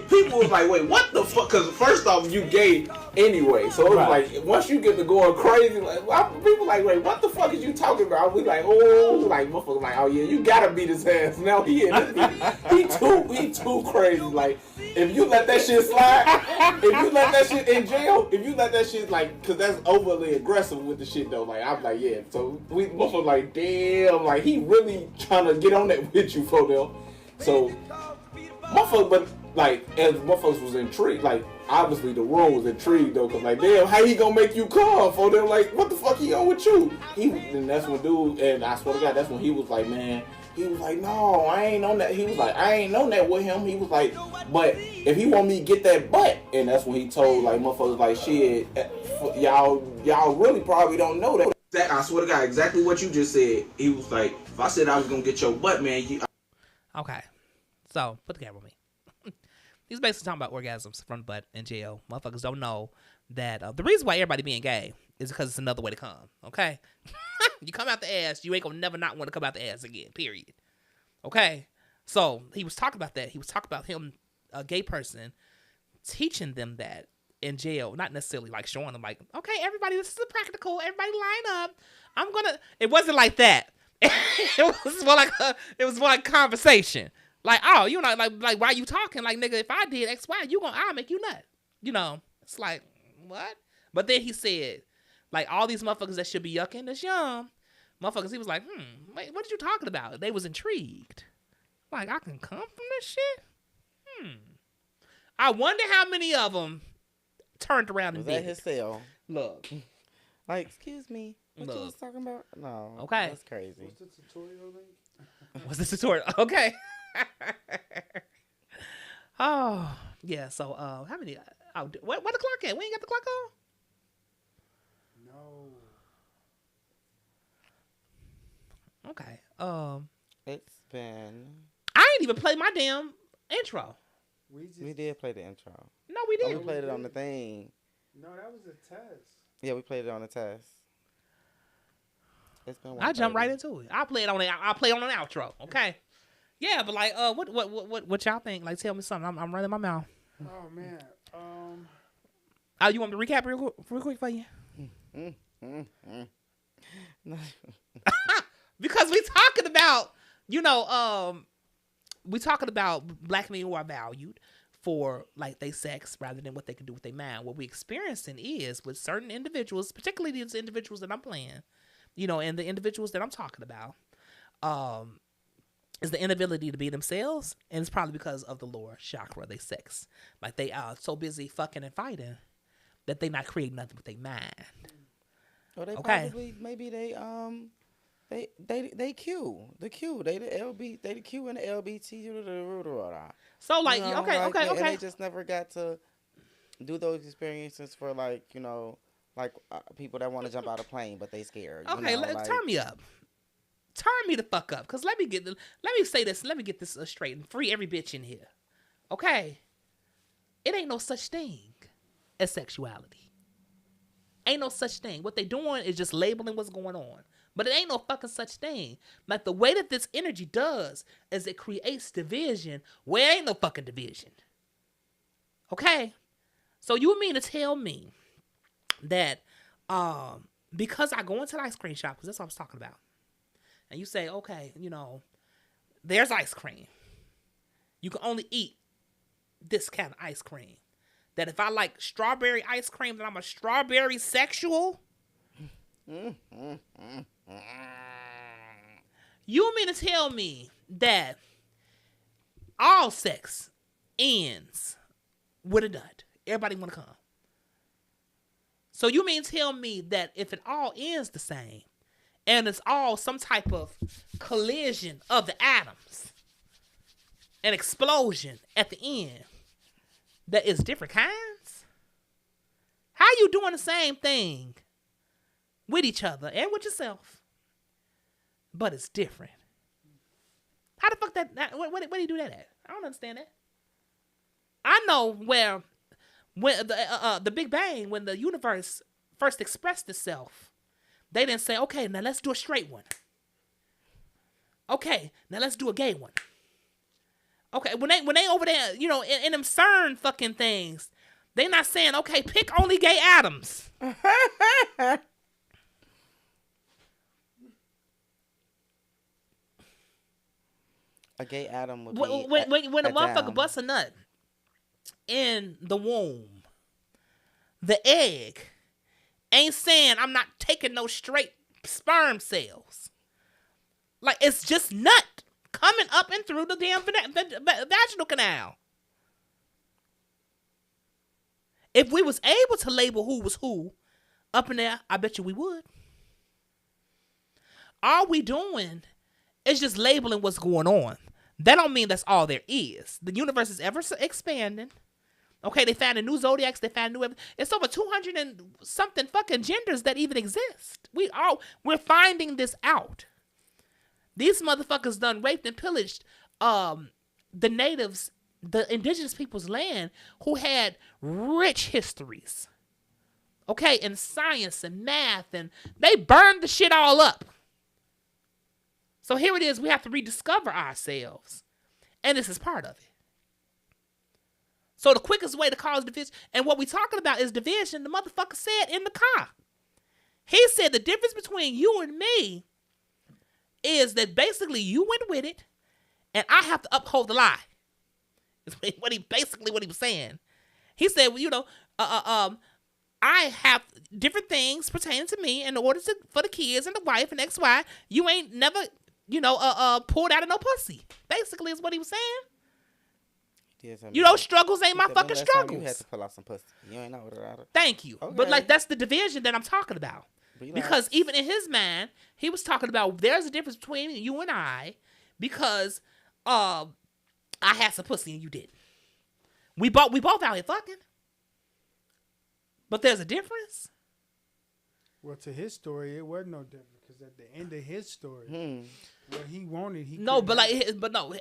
People was like, wait, what the fuck? Because first off, you gay anyway. So it was like, once you get to going crazy, like, people like, wait, what the fuck is you talking about? We like, motherfucker, like, oh yeah, you gotta beat his ass. Now he too crazy. Like, if you let that shit slide, if you let that shit in jail, if you let that shit, like, because that's overly aggressive with the shit though. Like, I'm like, yeah. So we motherfucker like, damn, like he really trying to get on that with you for them. So. Motherfuckers, but like, as motherfuckers was intrigued, like, obviously the room was intrigued though, cause like, damn, how he gonna make you come for them? Like, what the fuck he on with you? And that's when dude, and I swear to God, that's when he was like, man, he was like, no, I ain't on that. He was like, I ain't on that with him. He was like, but if he want me to get that butt, and that's when he told like motherfuckers like, shit, y'all really probably don't know that. I swear to God, exactly what you just said. He was like, if I said I was gonna get your butt, man, Okay. So, put the camera on me. He's basically talking about orgasms from the butt in jail. Motherfuckers don't know that the reason why everybody being gay is because it's another way to come, okay? You come out the ass, you ain't gonna never not want to come out the ass again, period. Okay? So, he was talking about that. He was talking about him, a gay person, teaching them that in jail. Not necessarily like showing them like, okay, everybody, this is a practical. Everybody line up. It wasn't like that. It was more like conversation. Like, oh, like why you talking? Like, nigga, if I did X, Y, I'll make you nut. It's like, what? But then he said, like, all these motherfuckers that should be yucking this yum, motherfuckers, he was like, wait, what are you talking about? They was intrigued. Like, I can come from this shit? I wonder how many of them turned around and Was did at his it. cell. Look. Like, excuse me. What you Look. was talking about? No. Okay. That's crazy. What's the tutorial link? What's the tutorial? Okay. Oh, yeah. So, how many? Oh, what the clock at? We ain't got the clock on? No. Okay. It's been. I ain't even play my damn intro. We did play the intro. No, we Oh, didn't. we played it on the thing. No, that was a test. Yeah, we played it on the test. It's been. I jumped right into it. I'll play it on an outro. Okay. Yeah, but like, what y'all think? Like, tell me something. I'm running my mouth. Oh man. Oh, you want me to recap real quick for you? Because we talking about, we talking about black men who are valued for like they sex rather than what they can do with their mind. What we experiencing is with certain individuals, particularly these individuals that I'm playing, and the individuals that I'm talking about, is the inability to be themselves, and it's probably because of the lower chakra, they sex. Like they are so busy fucking and fighting that they not creating nothing with their mind. Or they probably maybe they Q. The Q. They the LB they the Q and the LBT. So like okay. And they just never got to do those experiences for people that want to jump out of plane but they scared. Okay, turn me up. Turn me the fuck up, cause let me say this. Let me get this straight and free every bitch in here. Okay, it ain't no such thing as sexuality. Ain't no such thing. What they doing is just labeling what's going on. But it ain't no fucking such thing. Like the way that this energy does is it creates division where ain't no fucking division. Okay? So you mean to tell me that because I go into the ice cream shop, because that's what I was talking about, and you say, okay, there's ice cream. You can only eat this kind of ice cream. That if I like strawberry ice cream, then I'm a strawberry sexual? You mean to tell me that all sex ends with a nut? Everybody want to come. So you mean to tell me that if it all ends the same, and it's all some type of collision of the atoms, an explosion at the end, that is different kinds? How you doing the same thing with each other and with yourself, but it's different? How the fuck where do you do that at? I don't understand that. I know when the Big Bang, when the universe first expressed itself, they didn't say, okay, now let's do a straight one. Okay, now let's do a gay one. Okay, when they over there, in them CERN fucking things, they not saying, okay, pick only gay atoms. A gay atom would be when a motherfucker busts a nut in the womb, the egg ain't saying I'm not taking no straight sperm cells. Like, it's just nut coming up and through the damn vaginal canal. If we was able to label who was who up in there, I bet you we would. All we doing is just labeling what's going on. That don't mean that's all there is. The universe is ever expanding. Okay, they found a new zodiacs. They found new. It's over 200 and something fucking genders that even exist. We're finding this out. These motherfuckers done raped and pillaged the natives, the indigenous people's land, who had rich histories. Okay, in science and math, and they burned the shit all up. So here it is. We have to rediscover ourselves, and this is part of it. So the quickest way to cause division, and what we talking about is division, the motherfucker said in the car. He said the difference between you and me is that basically you went with it, and I have to uphold the lie. Is what he was saying. He said, I have different things pertaining to me in order for the kids and the wife and XY. You ain't never, pulled out of no pussy. Basically is what he was saying. You know, struggles ain't my fucking struggles. You had to pull out some pussy. You ain't know without it. Thank you. Okay. But like that's the division that I'm talking about. Because even in his mind, he was talking about there's a difference between you and I because I had some pussy and you didn't. We both out here fucking. But there's a difference. Well, to his story, it wasn't no different because at the end of his story, what he wanted, he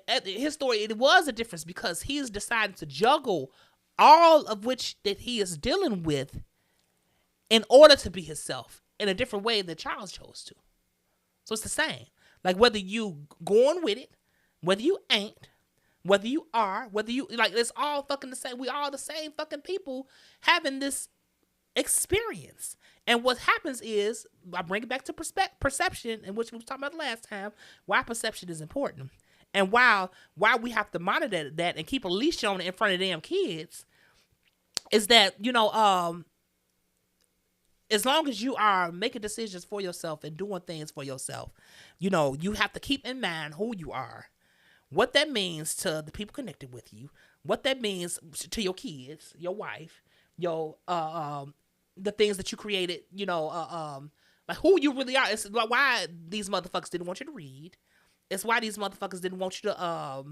at his story, it was a difference because he's decided to juggle all of which that he is dealing with in order to be himself in a different way than Charles chose to. So it's the same. Like whether you going with it, whether you ain't, whether you are, whether you like, it's all fucking the same. We all the same fucking people having this experience. And what happens is, I bring it back to perception, in which we were talking about the last time, why perception is important. And why we have to monitor that and keep a leash on it in front of damn kids is that, you know, as long as you are making decisions for yourself and doing things for yourself, you know, you have to keep in mind who you are, what that means to the people connected with you, what that means to your kids, your wife, your the things that you created, you know, like who you really are. It's why these motherfuckers didn't want you to read. It's why these motherfuckers didn't want you to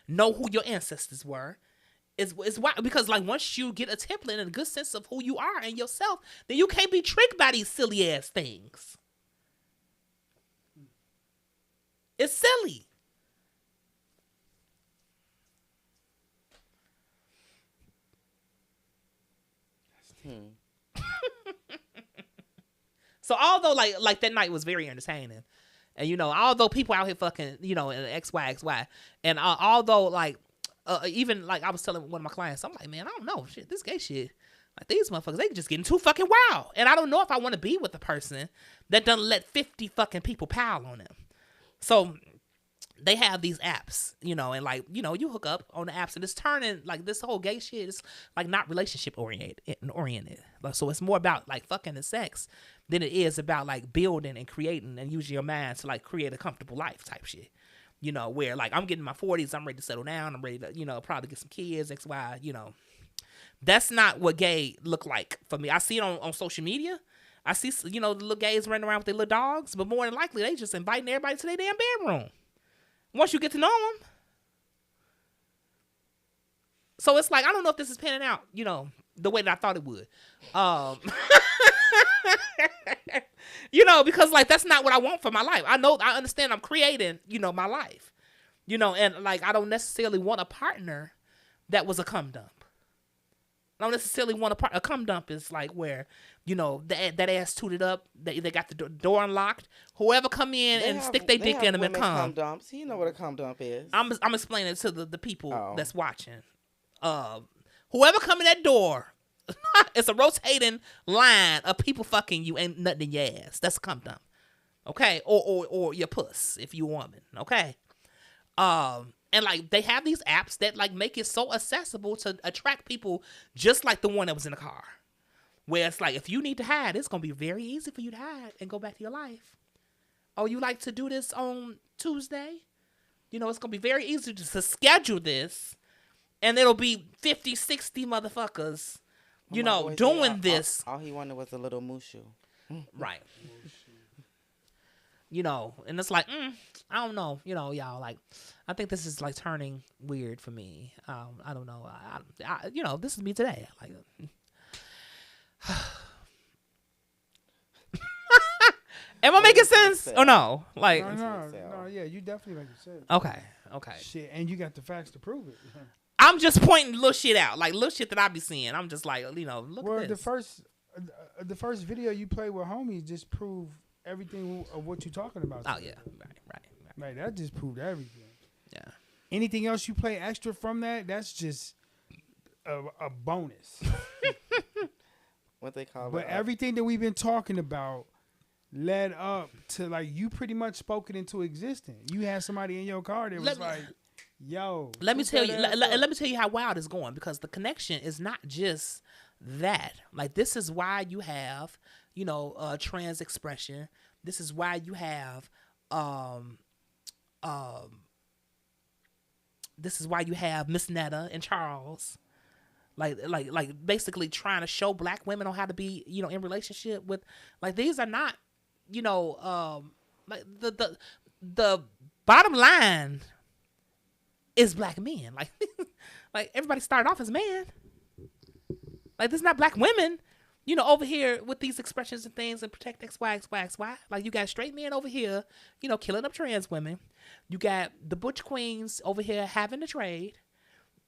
know who your ancestors were. It's why, because like once you get a template and a good sense of who you are and yourself, then you can't be tricked by these silly ass things. It's silly. So although like that night was very entertaining, and you know, although people out here fucking, you know, in XY, and although like even like I was telling one of my clients, I'm like, man, I don't know, shit, this gay shit, like these motherfuckers, they just getting too fucking wild, and I don't know if I want to be with a person that doesn't let 50 fucking people pile on them. So they have these apps, you know, and like, you know, you hook up on the apps and it's turning like this whole gay shit is like not relationship oriented. Like, so it's more about like fucking and sex than it is about like building and creating and using your mind to like create a comfortable life type shit. You know, where like I'm getting in my 40s, I'm ready to settle down, I'm ready to, you know, probably get some kids, XY, you know. That's not what gay look like for me. I see it on social media. I see, you know, the little gays running around with their little dogs, but more than likely they just inviting everybody to their damn bedroom. Once you get to know them. So it's like, I don't know if this is panning out, you know, the way that I thought it would. You know, because like, that's not what I want for my life. I understand I'm creating, you know, my life, you know, and like, I don't necessarily want a partner that was a cum dump. I don't necessarily want a cum dump is like where, you know, that ass tooted up, they got the door unlocked. Whoever come in and stick their dick in them and cum dumps. You know what a cum dump is. I'm explaining it to the people that's watching. Whoever come in that door, it's a rotating line of people fucking you, ain't nothing in your ass. That's a cum dump. Okay? Or your puss if you a woman. Okay? And like they have these apps that like make it so accessible to attract people just like the one that was in the car. Where it's like, if you need to hide, it's going to be very easy for you to hide and go back to your life. Oh, you like to do this on Tuesday? You know, it's going to be very easy to schedule this. And it'll be 50, 60 motherfuckers, you know, doing this. All he wanted was a little mushu. Right. You know, and it's like, I don't know, you know, y'all, like, I think this is like turning weird for me. I don't know. I you know, this is me today. Like, am I making sense or no? Like, no, yeah, you definitely make sense. Okay. Shit, and you got the facts to prove it. I'm just pointing little shit out, like little shit that I be seeing. I'm just like, you know, look at this. The first video you played with homies just proved everything of what you're talking about. Oh yeah, right. Like that just proved everything. Yeah. Anything else you play extra from that, that's just a bonus. What they call it. But everything that we've been talking about led up to like you pretty much spoke it into existence. You had somebody in your car that was like, yo. Let me tell you. Let me tell you how wild it's going, because the connection is not just that. Like, this is why you have, you know, trans expression. This is This is why you have Miss Netta and Charles, like basically trying to show black women on how to be, you know, in relationship with, like, these are not, you know, like the bottom line is black men. Like, like everybody started off as man. Like, this is not black women, you know, over here with these expressions and things and protect X, Y, X, Y, X, Y. Like, you got straight men over here, you know, killing up trans women. You got the butch queens over here having the trade.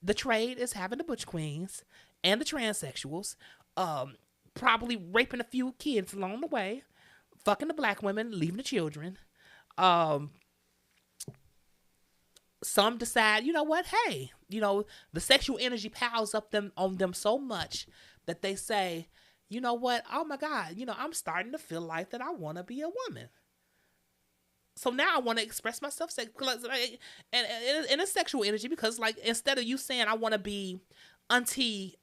The trade is having the butch queens and the transsexuals, probably raping a few kids along the way, fucking the black women, leaving the children. Some decide, you know what, hey, you know, the sexual energy piles up on them so much that they say, you know what, oh my God, you know, I'm starting to feel like that I want to be a woman. So now I want to express myself and it's sexual energy, because, like, instead of you saying I want to be Auntie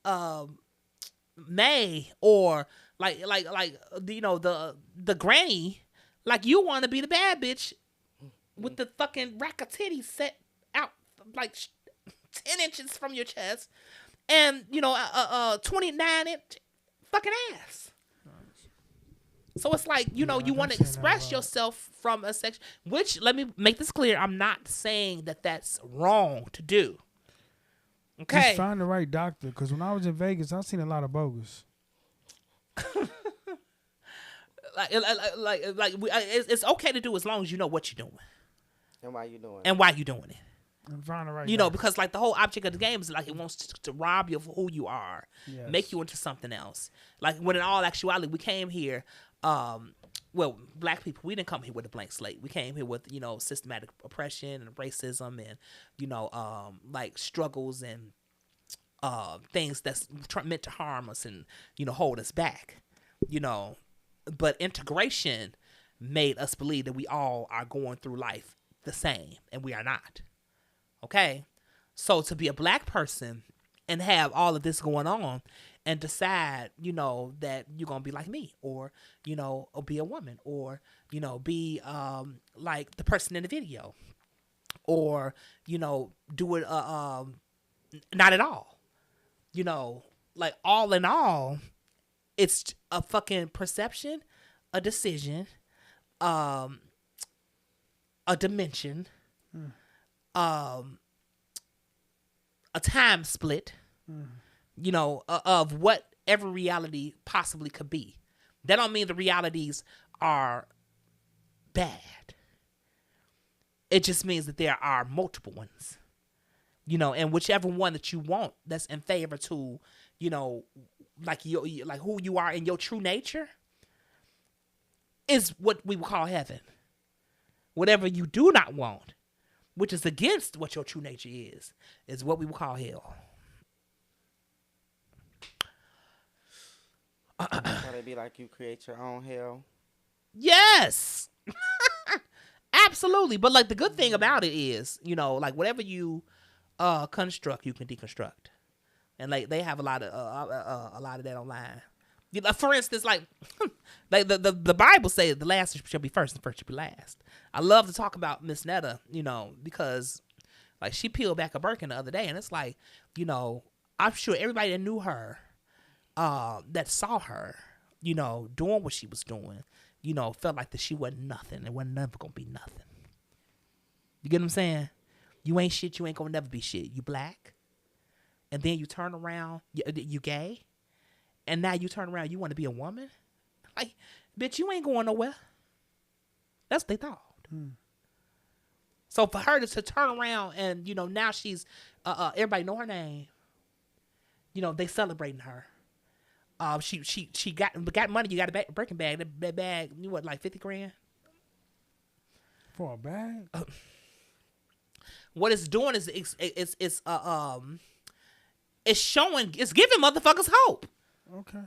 May or like you know, the granny, like, you want to be the bad bitch with the fucking rack of titties set out like 10 inches from your chest and, you know, 29-inch fucking ass. So it's like, you know, you want to express yourself from a section, which, let me make this clear, I'm not saying that that's wrong to do. Okay. Just find the right doctor, because when I was in Vegas, I've seen a lot of bogus. It's okay to do as long as you know what you're doing. And why you doing it. And why you doing it. And find the right you know, doctor. because, like, the whole object of the game is, like, it wants to rob you of who you are, Yes. make you into something else. Like, when in all actuality, we came here, well, black people, we didn't come here with a blank slate. We came here with, you know, systematic oppression and racism and, you know, like, struggles and things that's meant to harm us and, you know, hold us back, you know. But integration made us believe that we all are going through life the same, and we are not. Okay? So to be a black person and have all of this going on and decide, you know, that you're going to be like me, or, you know, or be a woman, or, you know, be like the person in the video, or, you know, do it not at all. You know, like, all in all, it's a fucking perception, a decision, a dimension, a time split, you know, of whatever reality possibly could be. That don't mean the realities are bad. It just means that there are multiple ones, you know, and whichever one that you want that's in favor to, you know, like who you are in your true nature is what we would call heaven. Whatever you do not want, which is against what your true nature is what we would call hell. So they be like, you create your own hell. Yes. Absolutely. But, like, the good thing about it is, you know, like, whatever you construct, you can deconstruct. And, like, they have a lot of that online. You know, for instance, like, like the Bible says the last shall be first and first shall be last. I love to talk about Miss Netta, you know, because, like, she peeled back a Birkin the other day, and it's like, you know, I'm sure everybody that knew her, that saw her, you know, doing what she was doing, you know, felt like that she wasn't nothing. It wasn't never gonna be nothing. You get what I'm saying? You ain't shit. You ain't gonna never be shit. You black, and then you turn around, you gay, and now you turn around, you want to be a woman? Like, bitch, you ain't going nowhere. That's what they thought. So for her to turn around and, you know, now she's, everybody know her name. You know, they celebrating her. She got money. You got a Birkin bag. That bag, you what, like 50 grand? For a bag? What it's doing is it's showing, it's giving motherfuckers hope. Okay.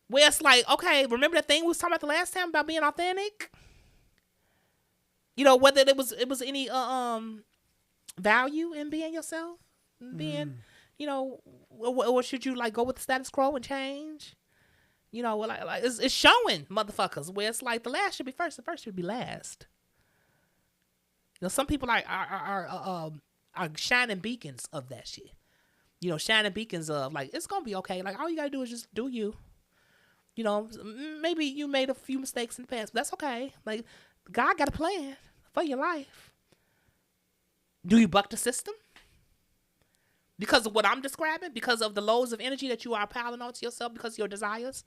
Where it's like, okay, remember that thing we was talking about the last time about being authentic? You know, whether it was any value in being yourself, being, you know, or should you, like, go with the status quo and change? You know, like it's showing motherfuckers where it's like the last should be first, the first should be last. You know, some people are are shining beacons of that shit. You know, shining beacons of like it's gonna be okay. Like all you gotta do is just do you. You know, maybe you made a few mistakes in the past, but that's okay. Like God got a plan for your life. Do you buck the system? Because of what I'm describing? Because of the loads of energy that you are piling onto yourself because of your desires?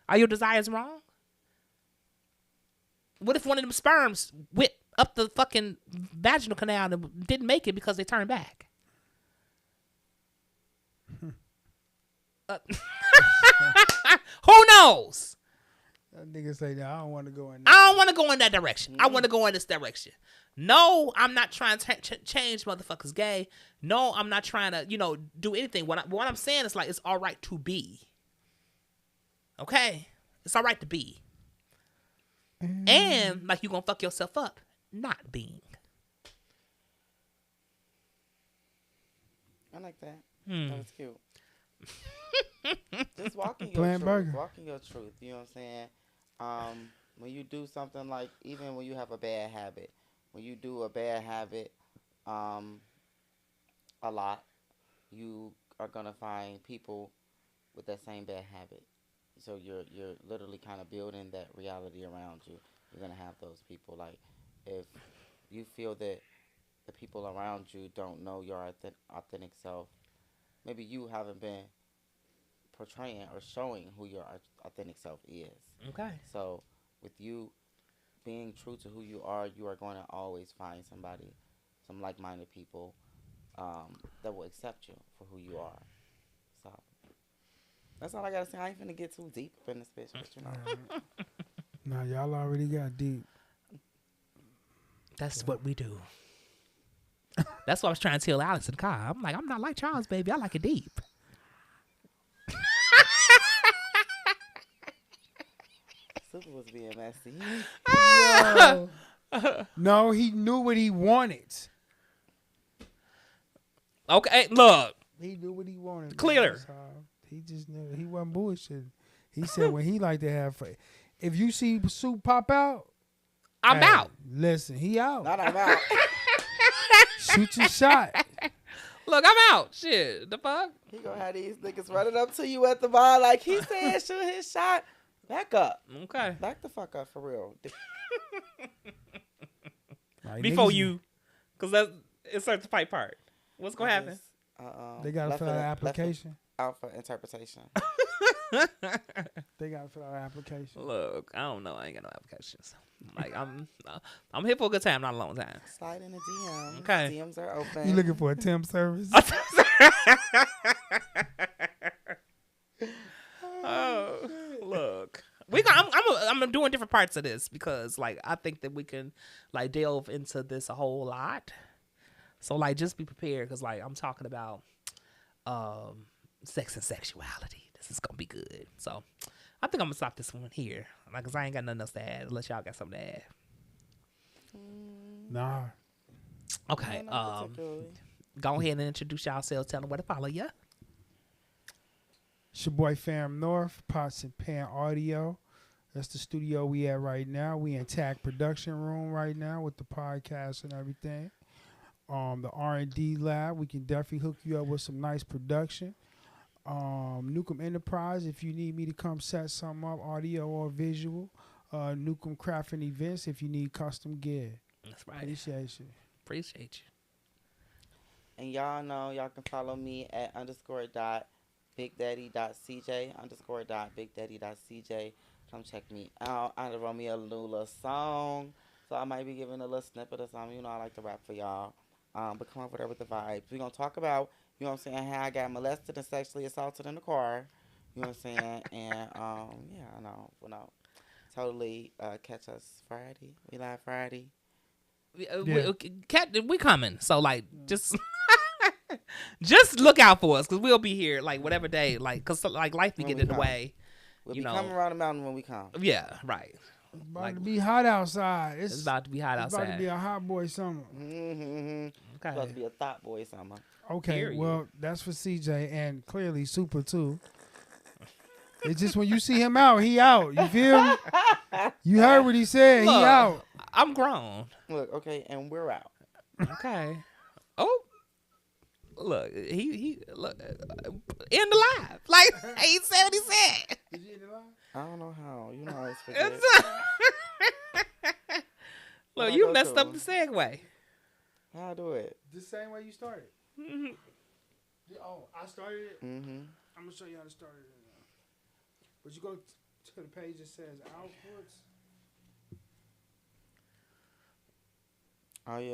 Are your desires wrong? What if one of them sperms went up the fucking vaginal canal and didn't make it because they turned back? Who knows? That nigga say, "No, I don't want to go in." I don't want to go in that direction. I want to go in this direction. No, I'm not trying to change motherfuckers gay. No, I'm not trying to, do anything. What I'm saying is like it's all right to be. Okay? It's all right to be. And like you gonna fuck yourself up not being. I like that. That was cute. Just walking your Plant truth. burger. Walking your truth. You know what I'm saying? When you do something like, even when you have a bad habit, when you do a bad habit a lot, you are gonna find people with that same bad habit. So you're literally kind of building that reality around you. You're gonna have those people. Like if you feel that the people around you don't know your authentic self, maybe you haven't been portraying or showing who your authentic self is. Okay. So with you being true to who you are going to always find somebody, some like-minded people that will accept you for who you are. So that's all I gotta say. I ain't finna get too deep up in this bitch, but you know. Nah, y'all already got deep. That's what we do. That's what I was trying to tell Alex in the car. I'm like, I'm not like Charles, baby. I like it deep. Super was being messy. No, he knew what he wanted. Okay, look. He knew what he wanted. Clear. So he just knew he wasn't bullshitting. He said when he like to have fun. If you see Soup pop out, I'm out. Listen, he out. Not I'm out. Shoot your shot. Look, I'm out. Shit, the fuck? He gonna have these niggas running up to you at the bar like he said, shoot his shot. Back up. Okay. Back the fuck up for real. Like, Before niggas- you, because that inserts the pipe part. What's gonna happen? They gotta fill out an application. Out for interpretation. They gotta fill out an application. Look, I don't know. I ain't got no applications. Like I'm here for a good time, not a long time. Slide in the DM. Okay. DMs are open. You looking for a temp service? Oh, look. I'm doing different parts of this because like I think that we can like delve into this a whole lot. So like just be prepared because like I'm talking about sex and sexuality. This is gonna be good. So I think I'm gonna stop this one here. Like, cause I ain't got nothing else to add unless y'all got something to add. Nah. Okay. Go ahead and introduce yourselves. Tell them where to follow you. It's your boy Fam North, Pots and Pan Audio. That's the studio we at right now. We in TAC production room right now with the podcast and everything. The R&D lab, we can definitely hook you up with some nice production. Newcomb Enterprise, if you need me to come set something up, audio or visual. Newcomb Craft and Events, if you need custom gear. That's right. Appreciate you. Appreciate you. And y'all know y'all can follow me at _.bigdaddy.cj_.bigdaddy.cj. Come check me out. I wrote me a little song, so I might be giving a little snippet or something. You know, I like to rap for y'all. But come over there with the vibes. We're going to talk about, you know what I'm saying, how I got molested and sexually assaulted in the car. You know what I'm saying? And, yeah, I know. Well, no. Totally catch us Friday. We live Friday. We coming. So, like, just... just look out for us because we'll be here like whatever day, like because like life be getting in the way. We'll be coming around the mountain when we come. Yeah, right. It's about to be hot outside. It's about to be hot outside. It's about to be a hot boy summer. Mm-hmm. Okay. It's about to be a thought boy summer. Okay, Period. well, that's for CJ and clearly Super too. It's just when you see him out, he out. You feel me? You heard what he said. Look, he out. I'm grown. Look, okay, and we're out. Okay. Oh. look, he look, end the live. Like he said what he said. Did you end the live? I don't know how. You know I always forget. Look, you messed up the segue. How I do it? The same way you started. Mm-hmm. Oh, I started it. Mm-hmm. I'm gonna show you how to start it. But you go to the page that says outputs. Oh yeah.